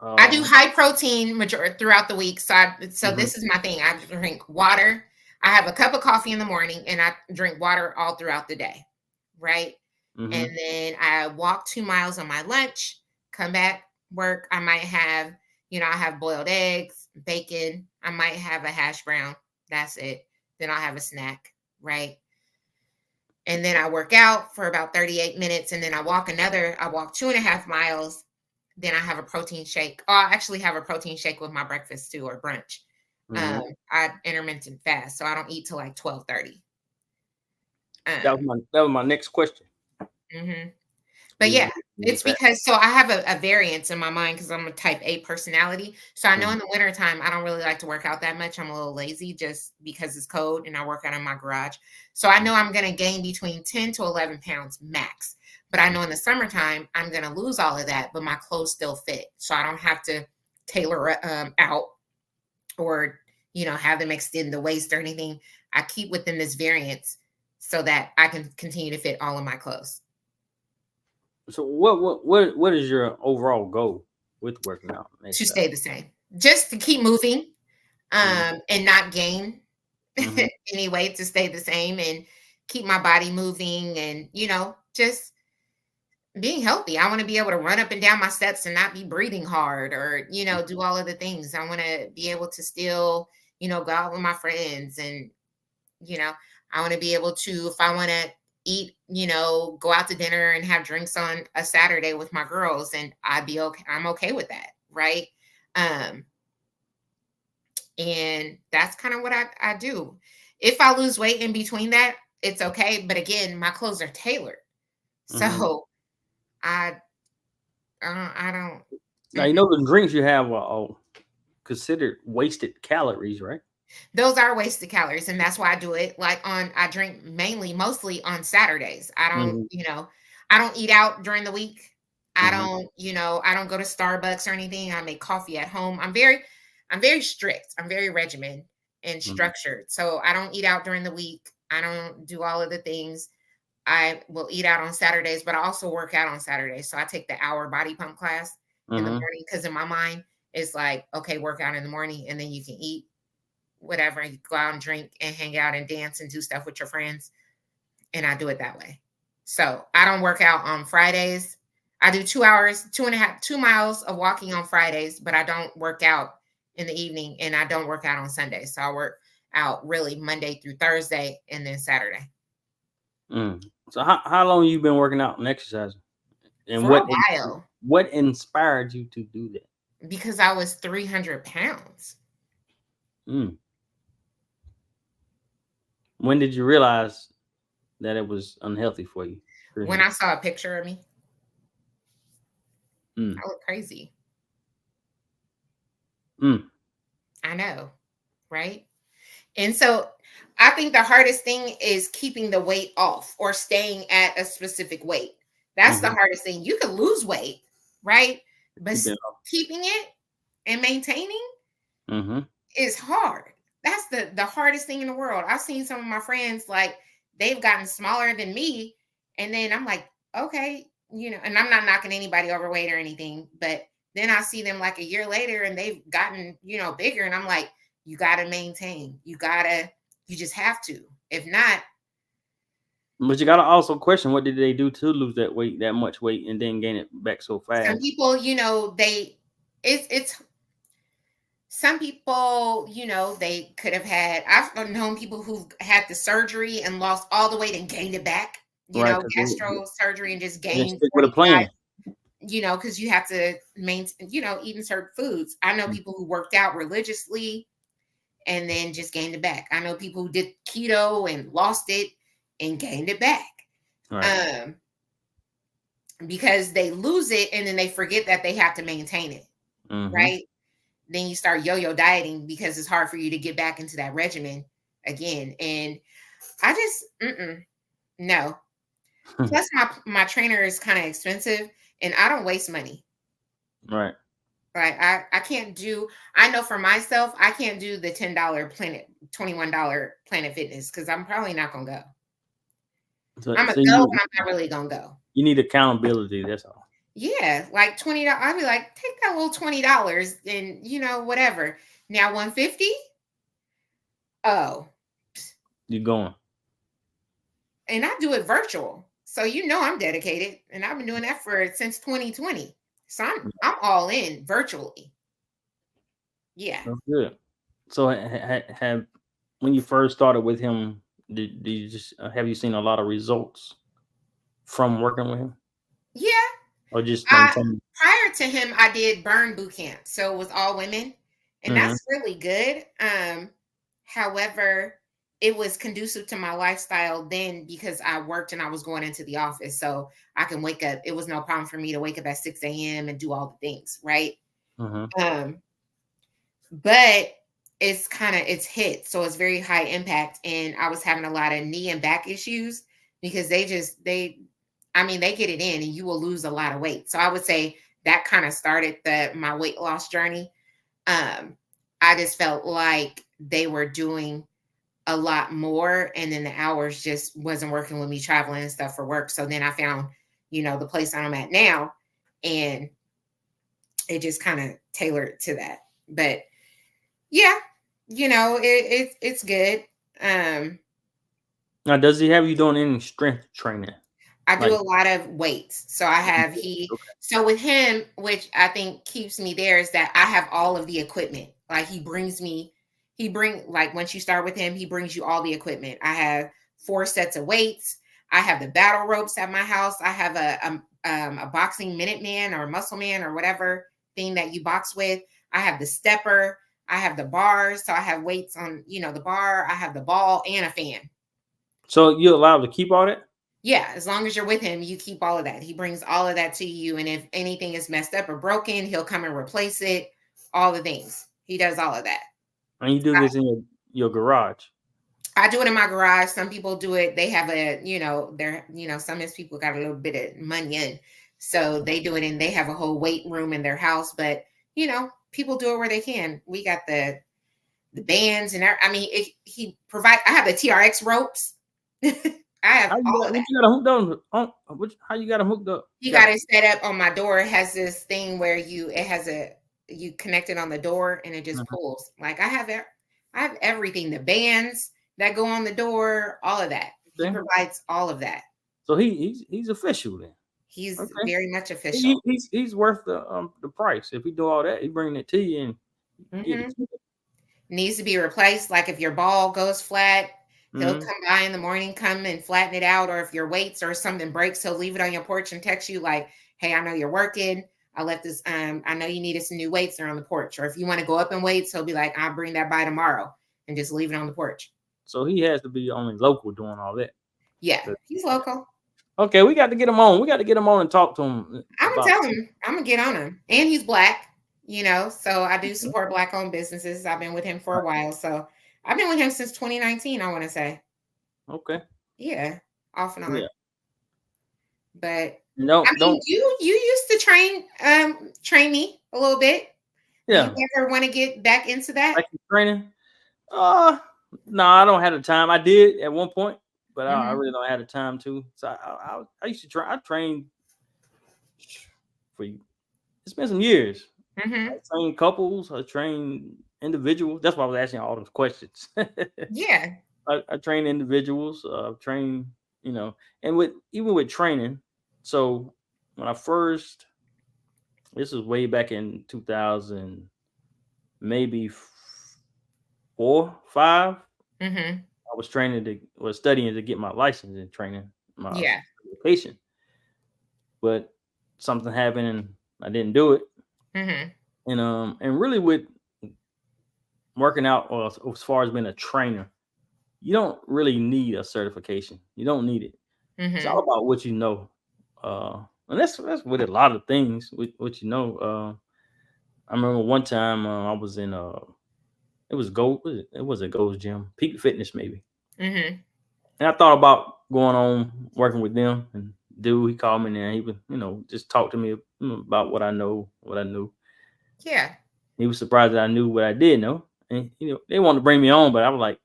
I do high protein majority throughout the week. So mm-hmm. This is my thing. I drink water. I have a cup of coffee in the morning, and I drink water all throughout the day. Right. Mm-hmm. And then I walk 2 miles on my lunch, come back, work. I might have, I have boiled eggs, bacon. I might have a hash brown. That's it. Then I'll have a snack. Right. And then I work out for about 38 minutes. And then I walk 2.5 miles. Then I have a protein shake. Oh, I actually have a protein shake with my breakfast too, or brunch. Mm-hmm. I intermittent fast, so I don't eat till like 12:30. That was my next question. Mm-hmm. But yeah, it's because I have a variance in my mind, because I'm a type A personality. So I know in the wintertime, I don't really like to work out that much. I'm a little lazy just because it's cold and I work out in my garage. So I know I'm going to gain between 10 to 11 pounds max. But I know in the summertime, I'm going to lose all of that, but my clothes still fit. So I don't have to tailor out or, have them extend the waist or anything. I keep within this variance so that I can continue to fit all of my clothes. So what is your overall goal with working out? To stay the same, just to keep moving, and not gain any weight, to stay the same and keep my body moving, and just being healthy. I want to be able to run up and down my steps and not be breathing hard, or do all of the things. I want to be able to still go out with my friends, and I want to be able to, if I want to eat, go out to dinner and have drinks on a Saturday with my girls, and I'd be okay. I'm okay with that. Right. And that's kind of what I do. If I lose weight in between that, it's okay. But again, my clothes are tailored. So I don't. Now, the drinks you have are considered wasted calories, right? Those are wasted calories, and that's why I do it. I drink mostly on Saturdays. I don't, I don't eat out during the week. I don't, I don't go to Starbucks or anything. I make coffee at home. I'm very strict. I'm very regimented and structured. So I don't eat out during the week. I don't do all of the things. I will eat out on Saturdays, but I also work out on Saturdays. So I take the hour body pump class in the morning, because in my mind, it's like, okay, work out in the morning and then you can eat whatever, you go out and drink and hang out and dance and do stuff with your friends. And I do it that way. So I don't work out on Fridays. I do 2 miles of walking on Fridays, but I don't work out in the evening, and I don't work out on Sundays. So I work out really Monday through Thursday and then Saturday. So how long have you been working out and exercising? And for a while. What inspired you to do that? Because I was 300 pounds. When did you realize that it was unhealthy for you? When I saw a picture of me. I look crazy. I know, right? And so I think the hardest thing is keeping the weight off or staying at a specific weight. That's the hardest thing. You can lose weight, right? But keeping it and maintaining is hard. That's the hardest thing in the world. I've seen some of my friends, like, they've gotten smaller than me. And then I'm like, okay, and I'm not knocking anybody overweight or anything, but then I see them like a year later and they've gotten, bigger. And I'm like, you got to maintain. You just have to. If not. But you got to also question, what did they do to lose that much weight and then gain it back so fast? Some people, some people, they could have had, I've known people who've had the surgery and lost all the weight and gained it back, gastro surgery and just gained with a plan. Because you have to maintain, eating certain foods. I know people who worked out religiously and then just gained it back. I know people who did keto and lost it and gained it back. Right. Because they lose it and then they forget that they have to maintain it. Right. Then you start yo-yo dieting because it's hard for you to get back into that regimen again. And I just, no. Plus my trainer is kind of expensive and I don't waste money. Right. Right. I can't do, I know for myself, I can't do the $10 $21 Planet Fitness because I'm probably not going to go. I'm going to go, but I'm not really going to go. You need accountability. That's all. Yeah. Like $20. I'd be like, take that little $20 and, whatever. Now $150. Oh. You're going. And I do it virtual. So, I'm dedicated and I've been doing that since 2020. So I'm all in virtually. Yeah. That's good. So when you first started with him, did you just have you seen a lot of results from working with him? Yeah. Or just prior to him, I did burn boot camp. So it was all women. And that's really good. However, it was conducive to my lifestyle then because I worked and I was going into the office. So I can wake up. It was no problem for me to wake up at 6 a.m. and do all the things. Right. But it's hit. So it's very high impact. And I was having a lot of knee and back issues because they get it in and you will lose a lot of weight. So I would say that kind of started my weight loss journey. I just felt like they were doing a lot more and then the hours just wasn't working with me traveling and stuff for work. So then I found, the place I'm at now and it just kind of tailored to that. But yeah, it's good. Now, does he have you doing any strength training? I do a lot of weights. So I have so with him, which I think keeps me there is that I have all of the equipment. Like like once you start with him, he brings you all the equipment. I have 4 sets of weights. I have the battle ropes at my house. I have a boxing Minuteman or Muscle Man or whatever thing that you box with. I have the stepper. I have the bars. So I have weights on, the bar. I have the ball and a fan. So you're allowed to keep all that? Yeah, as long as you're with him, you keep all of that. He brings all of that to you. And if anything is messed up or broken, he'll come and replace it. All the things. He does all of that. And you do this in your garage? I do it in my garage. Some people do it. They have some of these people got a little bit of money in. So they do it and they have a whole weight room in their house. But, people do it where they can. We got the bands and I have the TRX ropes. I have all of that. How you got them hooked up? You got it set up on my door. It has this thing where you connect it on the door and it just pulls. Like I have everything, the bands that go on the door, all of that. He provides all of that. So he's official then. He's very much official. He's worth the price. If he do all that, he bring it to you and needs to be replaced. Like if your ball goes flat, he'll come by in the morning, come and flatten it out. Or if your weights or something breaks, he'll leave it on your porch and text you like, hey, I know you're working. I left this. I know you needed some new weights. They're on the porch. Or if you want to go up in weights, he'll be like, I'll bring that by tomorrow and just leave it on the porch. So he has to be only local doing all that. Yeah, he's local. Okay, we got to get him on. We got to get him on and talk to him. I'm gonna tell him. I'm gonna get on him. And he's Black, so I do support Black-owned businesses. I've been with him for a while, so I've been with him since 2019, I want to say. Okay. Yeah, off and on. Yeah. But no, I mean, you used to train me a little bit. Yeah. Do you ever want to get back into that? Like training? No, I don't have the time. I did at one point, but I really don't have the time to. So I used to try. I trained for it's been some years. I trained couples. I trained individuals. That's why I was asking all those questions. Yeah. I train individuals. Train, and even with training. So when I first, this was way back in 2000, maybe 4, 5. I was studying to get my license and training my education, but something happened and I didn't do it. And really with working out, or as far as being a trainer, you don't really need a certification. You don't need it. It's all about what you know. And that's with a lot of things. What you know. I remember one time I was in it was a Gold's Gym, Peak Fitness maybe. And I thought about going on working with them. And he called me there. He would just talk to me about what I knew. Yeah. He was surprised that I knew what I did know. And they wanted to bring me on, but I was like,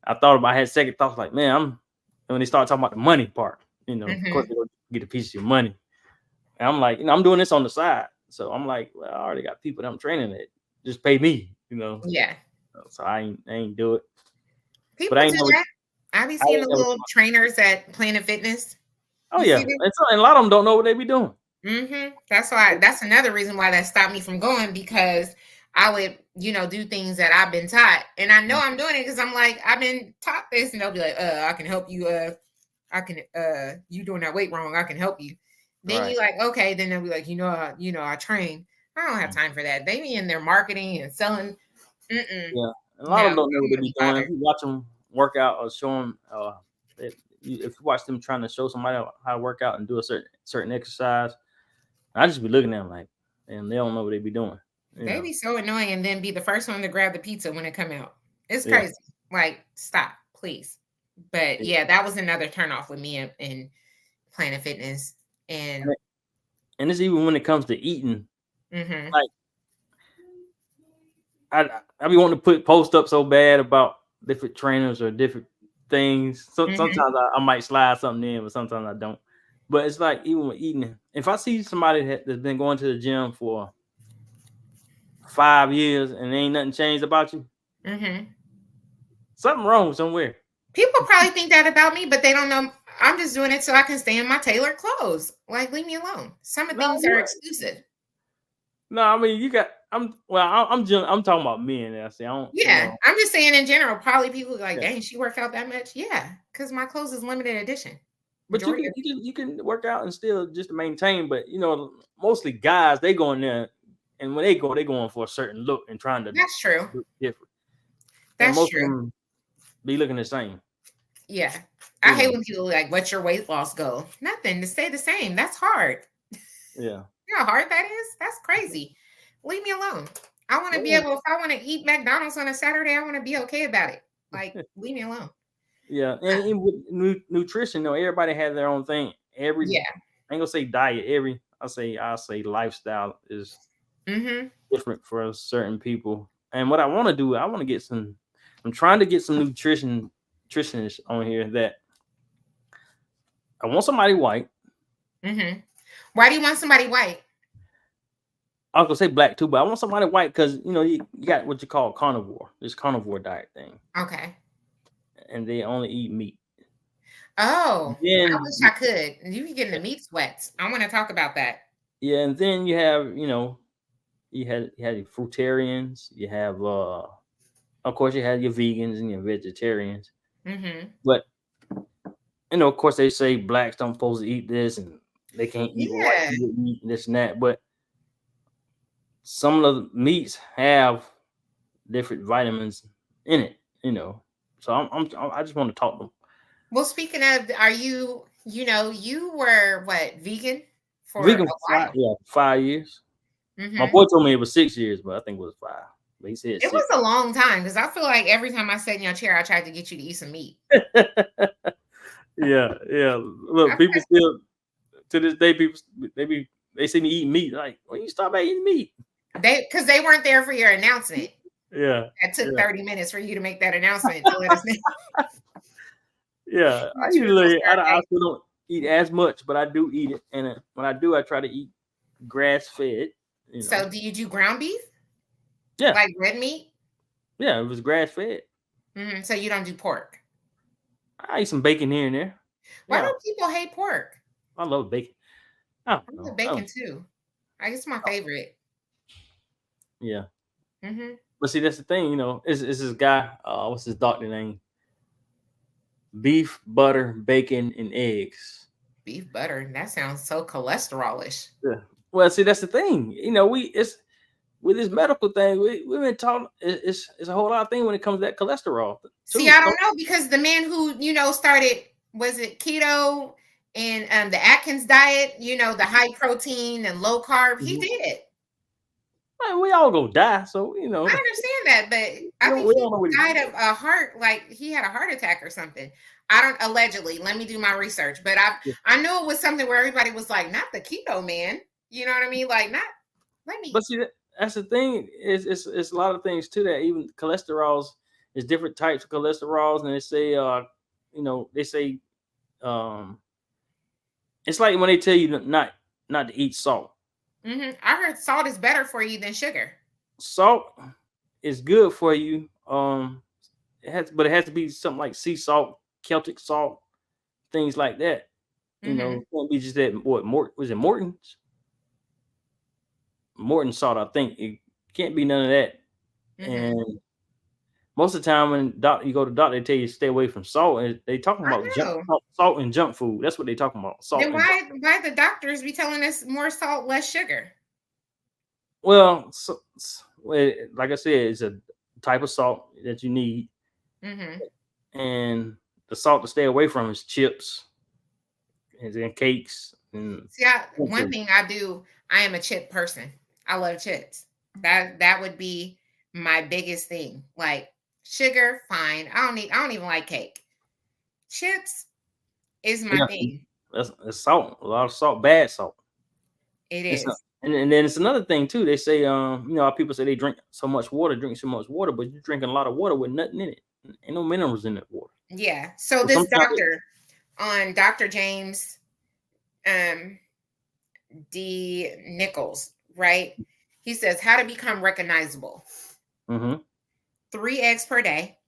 I had second thoughts like, man, when they started talking about the money part, of course they're gonna get a piece of your money. And I'm like, I'm doing this on the side. So I'm like, well, I already got people that I'm training that just pay me, Yeah. So I ain't do it. People do that. I be seeing the little trainers at Planet Fitness. Oh yeah, and a lot of them don't know what they be doing. That's another reason why that stopped me from going, because I would, do things that I've been taught, and I know I'm doing it because I'm like, I've been taught this, and they'll be like, I can help you. You doing that weight wrong. I can help you. Then you like, okay. Then they'll be like, I train. I don't have time for that. They be in their marketing and selling. Yeah, a lot of them don't know what they be doing. If you watch them work out or show them, if you watch them trying to show somebody how to work out and do a certain exercise, I just be looking at them like, and they don't know what they be doing. They be so annoying, and then be the first one to grab the pizza when it come out. It's crazy. Like, stop, please. But yeah, that was another turnoff with me in Planet Fitness. And it's even when it comes to eating. Like, I be wanting to post up so bad about different trainers or different things. Sometimes I might slide something in, but sometimes I don't. But it's like, even with eating, if I see somebody that's been going to the gym for 5 years and ain't nothing changed about you, something wrong somewhere. People probably think that about me, but they don't know. I'm just doing it so I can stay in my tailored clothes. Like, leave me alone. Some of things are exclusive. No, I mean, I'm talking about men. I say I don't. Yeah, I'm just saying in general. Probably people like, dang, she worked out that much. Yeah, because my clothes is limited edition. But you can work out and still just to maintain. But mostly guys, they go in there, and when they going for a certain look and trying to. That's true. Look different. That's most true. Of them be looking the same. Yeah, I hate when people like, "What's your weight loss goal?" Nothing, to stay the same. That's hard. Yeah. You know how hard that is? That's crazy. Leave me alone. I want to be able, if I want to eat McDonald's on a Saturday, I want to be okay about it. Like, leave me alone. Yeah. And with nutrition, everybody has their own thing. I ain't gonna say diet. I'll say lifestyle is different for certain people. And what I want to do, I'm trying to get some nutritionists on here that I want somebody white. Why do you want somebody white? I was gonna say black too, but I want somebody white because you got what you call carnivore. This carnivore diet thing. Okay. And they only eat meat. Oh, I wish I could. You be getting the meat sweats. I want to talk about that. Yeah, and then you have, you had fruitarians. You have, of course, you have your vegans and your vegetarians. But of course, they say blacks don't supposed to eat this, and they can't eat white people eat this and that. But some of the meats have different vitamins in it, So I just want to talk to them. Well, speaking of, are you, you were what, vegan for vegan a while? 5 years. My boy told me it was 6 years, but I think it was 5. But he said it was a long time because I feel like every time I sat in your chair, I tried to get you to eat some meat. Yeah. Look, people still to this day, people they see me eating meat. Like, when you stop eating meat? Because they weren't there for your announcement. Yeah. It took 30 minutes for you to make that announcement to let us know. Yeah. I still don't eat as much, but I do eat it. And when I do, I try to eat grass fed. So do you do ground beef? Yeah. Like red meat? Yeah, it was grass fed. Mm-hmm. So you don't do pork? I eat some bacon here and there. Why do people hate pork? I love bacon. I love bacon too. I guess it's my favorite. Yeah. Mm-hmm. But see, that's the thing, it's this guy, what's his doctor name? Beef, butter, bacon, and eggs. Beef butter? That sounds so cholesterol-ish. Yeah. Well, see, that's the thing. It's with this medical thing, we've been talking. It's a whole lot of thing when it comes to that cholesterol. See, I don't know, because the man who started, was it keto and the Atkins diet? The high protein and low carb. He did it. Man, we all go die, so I understand that, but I think he died of a heart, like he had a heart attack or something. I don't, allegedly. Let me do my research, but I know it was something where everybody was like, not the keto man. You know what I mean? Like, not. Let me. But see, that's the thing. It's a lot of things to that. Even cholesterols, there's different types of cholesterols, and they say, it's like when they tell you not to eat salt. Mm-hmm. I heard salt is better for you than sugar. Salt is good for you. But it has to be something like sea salt, Celtic salt, things like that. It can't be just that. What was it? Morton's salt, I think. It can't be none of that. And most of the time when you go to the doctor, they tell you to stay away from salt, and they talking about salt and junk food. That's what they talking about. Salt. Then why the doctors be telling us more salt, less sugar? Well, like I said, it's a type of salt that you need, and the salt to stay away from is chips and cakes. And see, one thing I do, I am a chip person. I love chips. That would be my biggest thing. Like, sugar, fine. I don't even like cake. Chips is my thing. That's salt. A lot of salt, bad salt. It is. And then it's another thing too. They say, people say they drink so much water, but you're drinking a lot of water with nothing in it. Ain't no minerals in that water. Yeah. So this doctor on Dr. James D. Nichols, right? He says how to become recognizable. 3 eggs per day,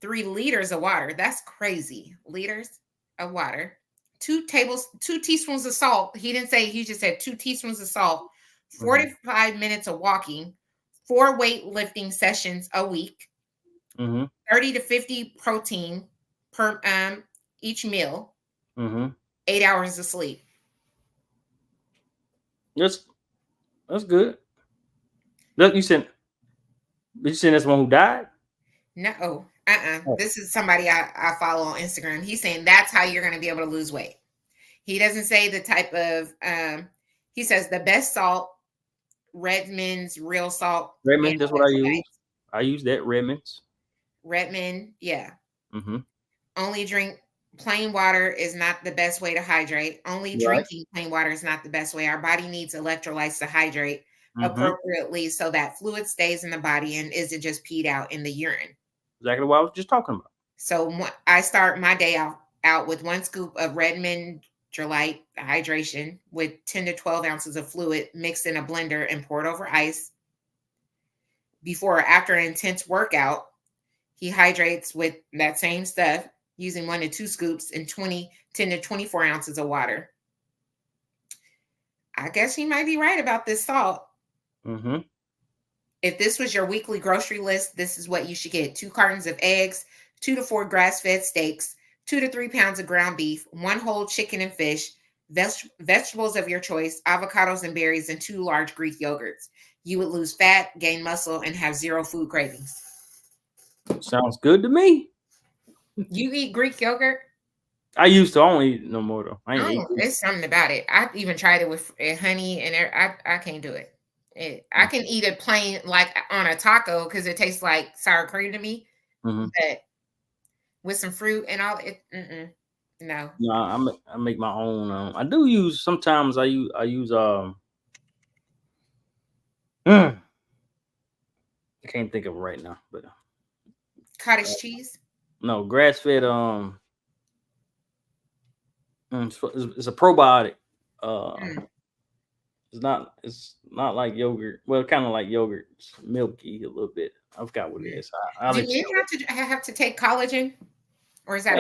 3 liters of water. That's crazy. Liters of water. 2 teaspoons of salt. He didn't say, he just said 2 teaspoons of salt, 45 minutes of walking, 4 weightlifting sessions a week, 30 to 50 protein per each meal, 8 hours of sleep. That's good. Look, you said that's one who died? No. This is somebody I follow on Instagram. He's saying that's how you're going to be able to lose weight. He doesn't say the type of, he says the best salt, Redmond's real salt. Redmond, that's what I use. I use that, Redmond's. Redmond, yeah. Only drink plain water is not the best way to hydrate. Only drinking plain water is not the best way. Our body needs electrolytes to hydrate appropriately so that fluid stays in the body and isn't just peed out in the urine. Exactly what I was just talking about. So I start my day out with 1 scoop of Redmond Electrolyte hydration with 10 to 12 ounces of fluid mixed in a blender and poured over ice. Before or after an intense workout, he hydrates with that same stuff using 1 to 2 scoops and 10 to 24 ounces of water. I guess he might be right about this salt. If this was your weekly grocery list, this is what you should get: 2 cartons of eggs, 2 to 4 grass-fed steaks, 2 to 3 pounds of ground beef, 1 whole chicken and fish, vegetables of your choice, avocados and berries, and 2 large Greek yogurts. You would lose fat, gain muscle, and have 0 food cravings. Sounds good to me. You eat Greek yogurt? I used to. I don't eat it no more though. It's something about it. I even tried it with honey, and I can't do it. I can eat it plain, like on a taco, because it tastes like sour cream to me. But with some fruit and all it, no. No, I make my own. I do use sometimes. I use I can't think of it right now, but Cottage cheese. No, grass fed. It's a probiotic. It's not like yogurt. Well, kind of like yogurt. It's milky a little bit. I forgot what it is. Do men have to take collagen, or is that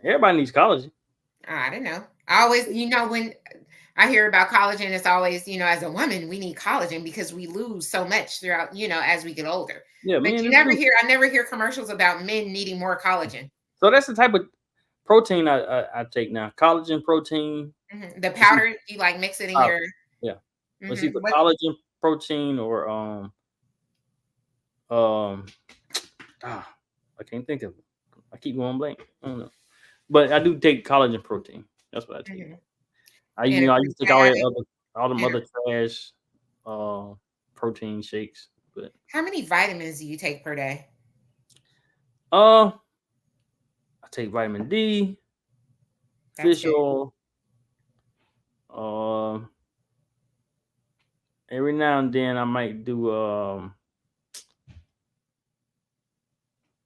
everybody needs collagen? Oh, I don't know. I always, when I hear about collagen, it's always, as a woman, we need collagen because we lose so much throughout, as we get older. Yeah, but I never hear commercials about men needing more collagen. So that's the type of protein I take now. Collagen protein. The powder, you like mix it in your. Yeah. Let's see, collagen protein or I can't think of it. I keep going blank. I don't know. But I do take collagen protein. That's what I take. I used to take all them other trash protein shakes. But how many vitamins do you take per day? I take vitamin D, fish oil. Every now and then I might do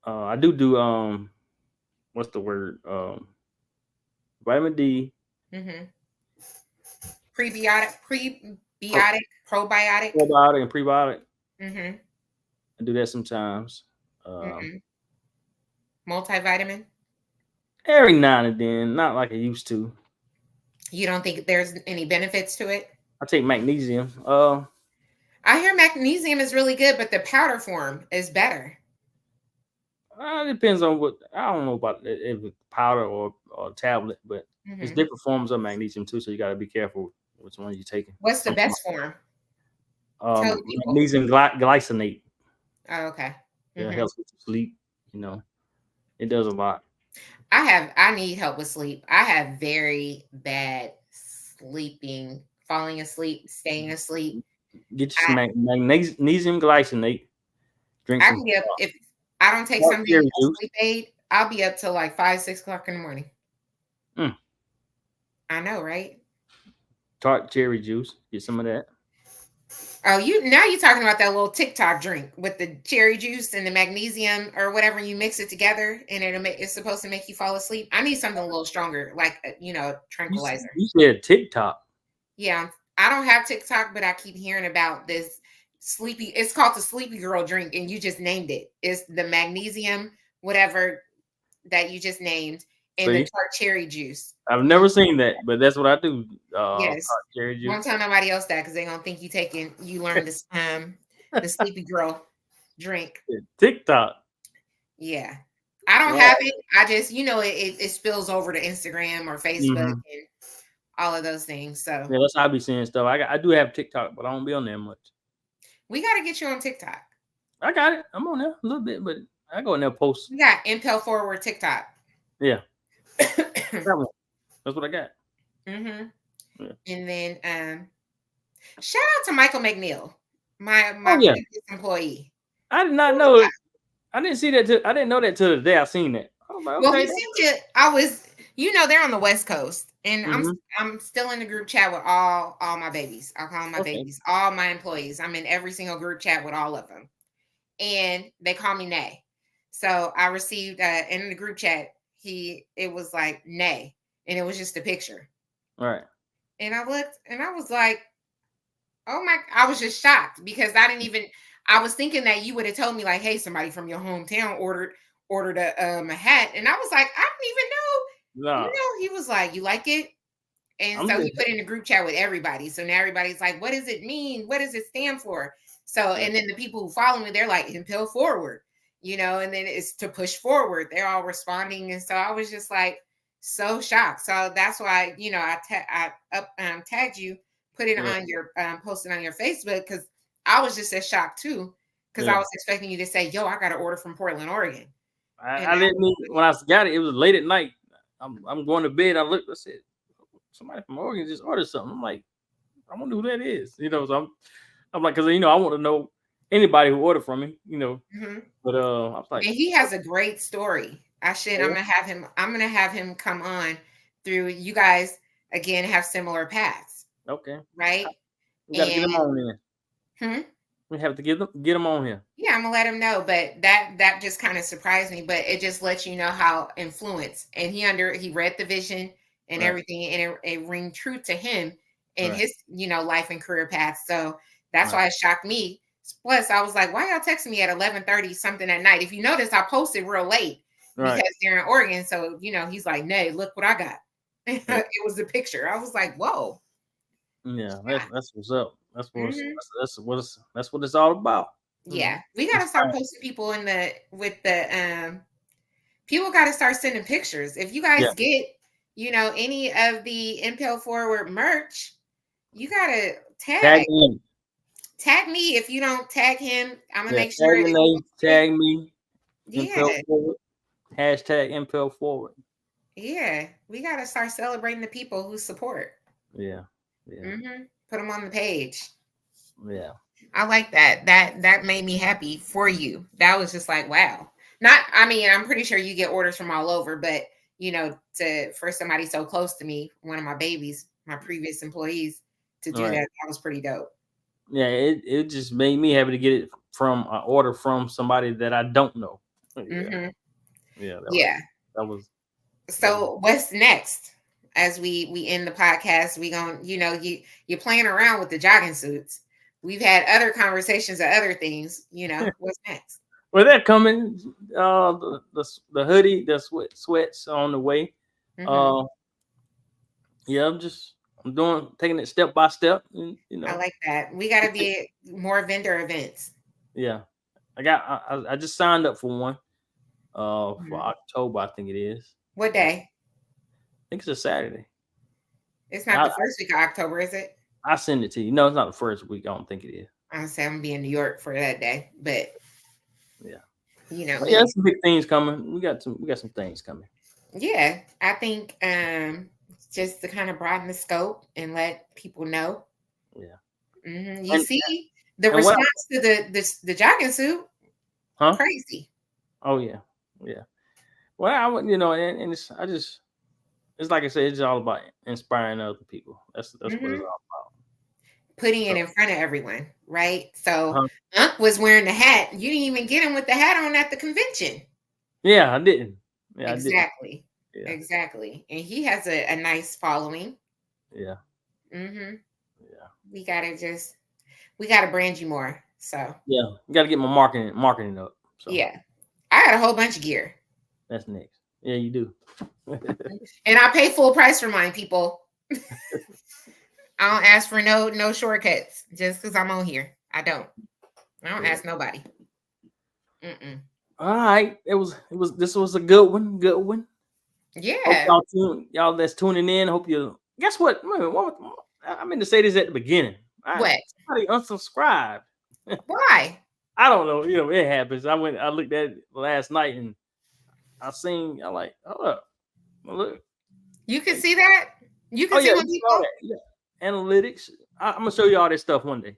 I do what's the word? Vitamin D. Probiotic, probiotic and prebiotic. I do that sometimes. Multivitamin. Every now and then, not like I used to. You don't think there's any benefits to it? I take magnesium. I hear magnesium is really good, but the powder form is better. It depends on what. I don't know about if it's powder or tablet, but there's different forms of magnesium too. So you got to be careful which one you're taking. What's the best form? Magnesium glycinate. Oh, okay. It helps with sleep. It does a lot. I need help with sleep. I have very bad falling asleep, staying asleep. Get you some magnesium glycinate. Drink some. If I don't take something sleep aid, I'll be up till like 5, 6 o'clock in the morning. I know, right? Tart cherry juice. Get some of that. Oh, now you're talking about that little TikTok drink with the cherry juice and the magnesium or whatever. You mix it together and it's supposed to make you fall asleep. I need something a little stronger, like tranquilizer. You said TikTok. Yeah, I don't have TikTok, but I keep hearing about this sleepy. It's called the Sleepy Girl drink, and you just named it. It's the magnesium, whatever that you just named, and the tart cherry juice. I've never seen that, but that's what I do. Yes. Cherry juice. Don't tell nobody else that because they're gonna think you learned this the Sleepy Girl drink. TikTok. Yeah. I don't have it. I just it spills over to Instagram or Facebook and all of those things. So yeah, that's how I be seeing stuff. I do have TikTok, but I don't be on there much. We gotta get you on TikTok. I got it. I'm on there a little bit, but I go in there post. We got Impel Forward TikTok. Yeah. That's what I got. Yeah. And then shout out to Michael McNeil, my previous employee. I did not know it. I didn't see that. I didn't know that till the day I seen it. Well, he sent it. I was, they're on the West Coast, and I'm still in the group chat with all my babies. I call them my babies, all my employees. I'm in every single group chat with all of them, and they call me Nay. So I received in the group chat. It was like Nay, and it was just a picture. All right. And I looked, and I was like, "Oh my!" I was just shocked because I was thinking that you would have told me like, "Hey, somebody from your hometown ordered a hat," and I was like, "I don't even know." No. He was like, "You like it?" And so he put in a group chat with everybody. So now everybody's like, "What does it mean? What does it stand for?" So, and then the people who follow me, they're like, "Impel Forward," and then it's to push forward. They're all responding, and so I was just like so shocked. So that's why I tagged you, put it on your posted on your Facebook because I was just as shocked too because I was expecting you to say, "Yo, I got an order from Portland, Oregon." I didn't mean when I got it. It was late at night. I'm going to bed. I looked. I said, "Somebody from Oregon just ordered something." I'm like, "I wonder who that is." So I'm like, because I want to know anybody who ordered from me, But I was like, and he has a great story. I'm gonna have him come on through. You guys again have similar paths. Okay. Right. We gotta get him on here. We have to get him on here. Yeah, I'm gonna let him know. But that just kind of surprised me. But it just lets you know how influenced, and he read the vision and everything, and it ring true to him in his life and career path. So that's why it shocked me. Plus, I was like, why y'all texting me at 11:30 something at night? If you notice, I posted real late because they're in Oregon. So, he's like, Nay, look what I got. It was a picture. I was like, whoa. Yeah, that's what's up. That's what that's what it's all about. Yeah. We gotta start posting people people gotta start sending pictures. If you guys get, any of the Impel Forward merch, you gotta tag me. If you don't tag him, I'm gonna make sure tag me. Impel Forward. Hashtag Impel Forward. Yeah, we gotta start celebrating the people who support. Yeah. Put them on the page. Yeah, I like that. That made me happy for you. That was just like, wow. I'm pretty sure you get orders from all over, but for somebody so close to me, one of my babies, my previous employees, to do that was pretty dope. Yeah, it just made me happy to get it from an order from somebody that I don't know. That was. So what's next? As we end the podcast, we gonna, you're playing around with the jogging suits. We've had other conversations of other things. What's next? Well, they're coming. The hoodie, the sweats on the way. I'm taking it step by step. I like that. We got to be more vendor events. Yeah, I just signed up for one. For October, I think it is. What day? I think it's a Saturday. It's not the first week of October, is it? I'll send it to you. No, it's not the first week. I don't think it is. I'm gonna be in New York for that day, but some big things coming. We got some things coming. Yeah, I think just to kind of broaden the scope and let people know. Yeah. You see the response to the jogging suit. Huh? Crazy. Oh yeah. Well, it's like I said, it's all about inspiring other people. That's what it's all about. Putting it in front of everyone, right? So Unc was wearing the hat. You didn't even get him with the hat on at the convention. Yeah, I didn't. Yeah, exactly. I didn't. Yeah. Exactly. And he has a nice following. Yeah. Yeah. We gotta brand you more. So yeah, we gotta get my marketing up. So. Yeah. I got a whole bunch of gear. That's next. Yeah, you do. And I pay full price for mine, people. I don't ask for no shortcuts just because I'm on here. I don't ask nobody. All right. This was a good one. Yeah. Y'all that's tuning in. Hope you guess what? I meant to say this at the beginning. What? Somebody unsubscribed. Why? I don't know. It happens. I looked at it last night and I'm like, hold up. Look. You can see that? You can see when people. Yeah. Analytics. I'm gonna show you all this stuff one day.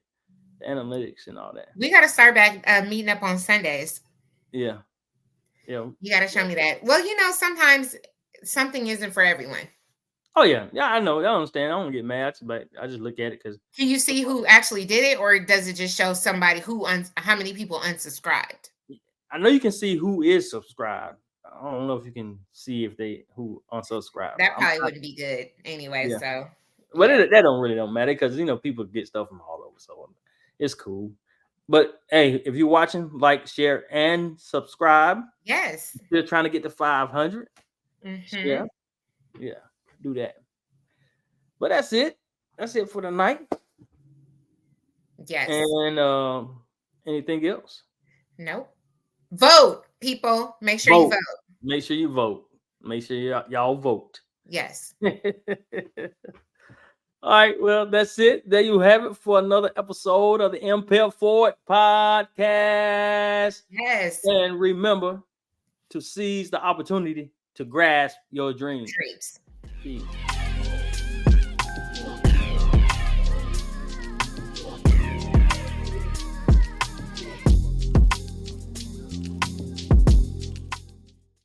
The analytics and all that. We gotta start back meeting up on Sundays. Yeah. You gotta show me that. Well, sometimes something isn't for everyone. Oh yeah. I know. I understand. I don't get mad, but I just look at it because. Can you see who actually did it, or does it just show somebody how many people unsubscribed? I know you can see who is subscribed. I don't know if you can see who unsubscribed. That probably wouldn't be good anyway. Yeah. So. But that don't matter because people get stuff from all over, so it's cool. But hey, if you're watching, like, share, and subscribe. Yes. We're trying to get to 500. Yeah, do that. But that's it. That's it for tonight. Yes. And anything else? Nope. Vote, people. Make sure you vote. Make sure you vote. Make sure y'all vote. Yes. All right, well, that's it. There you have it for another episode of the Impel Forward Podcast. Yes. And remember to seize the opportunity to grasp your dreams. Peace.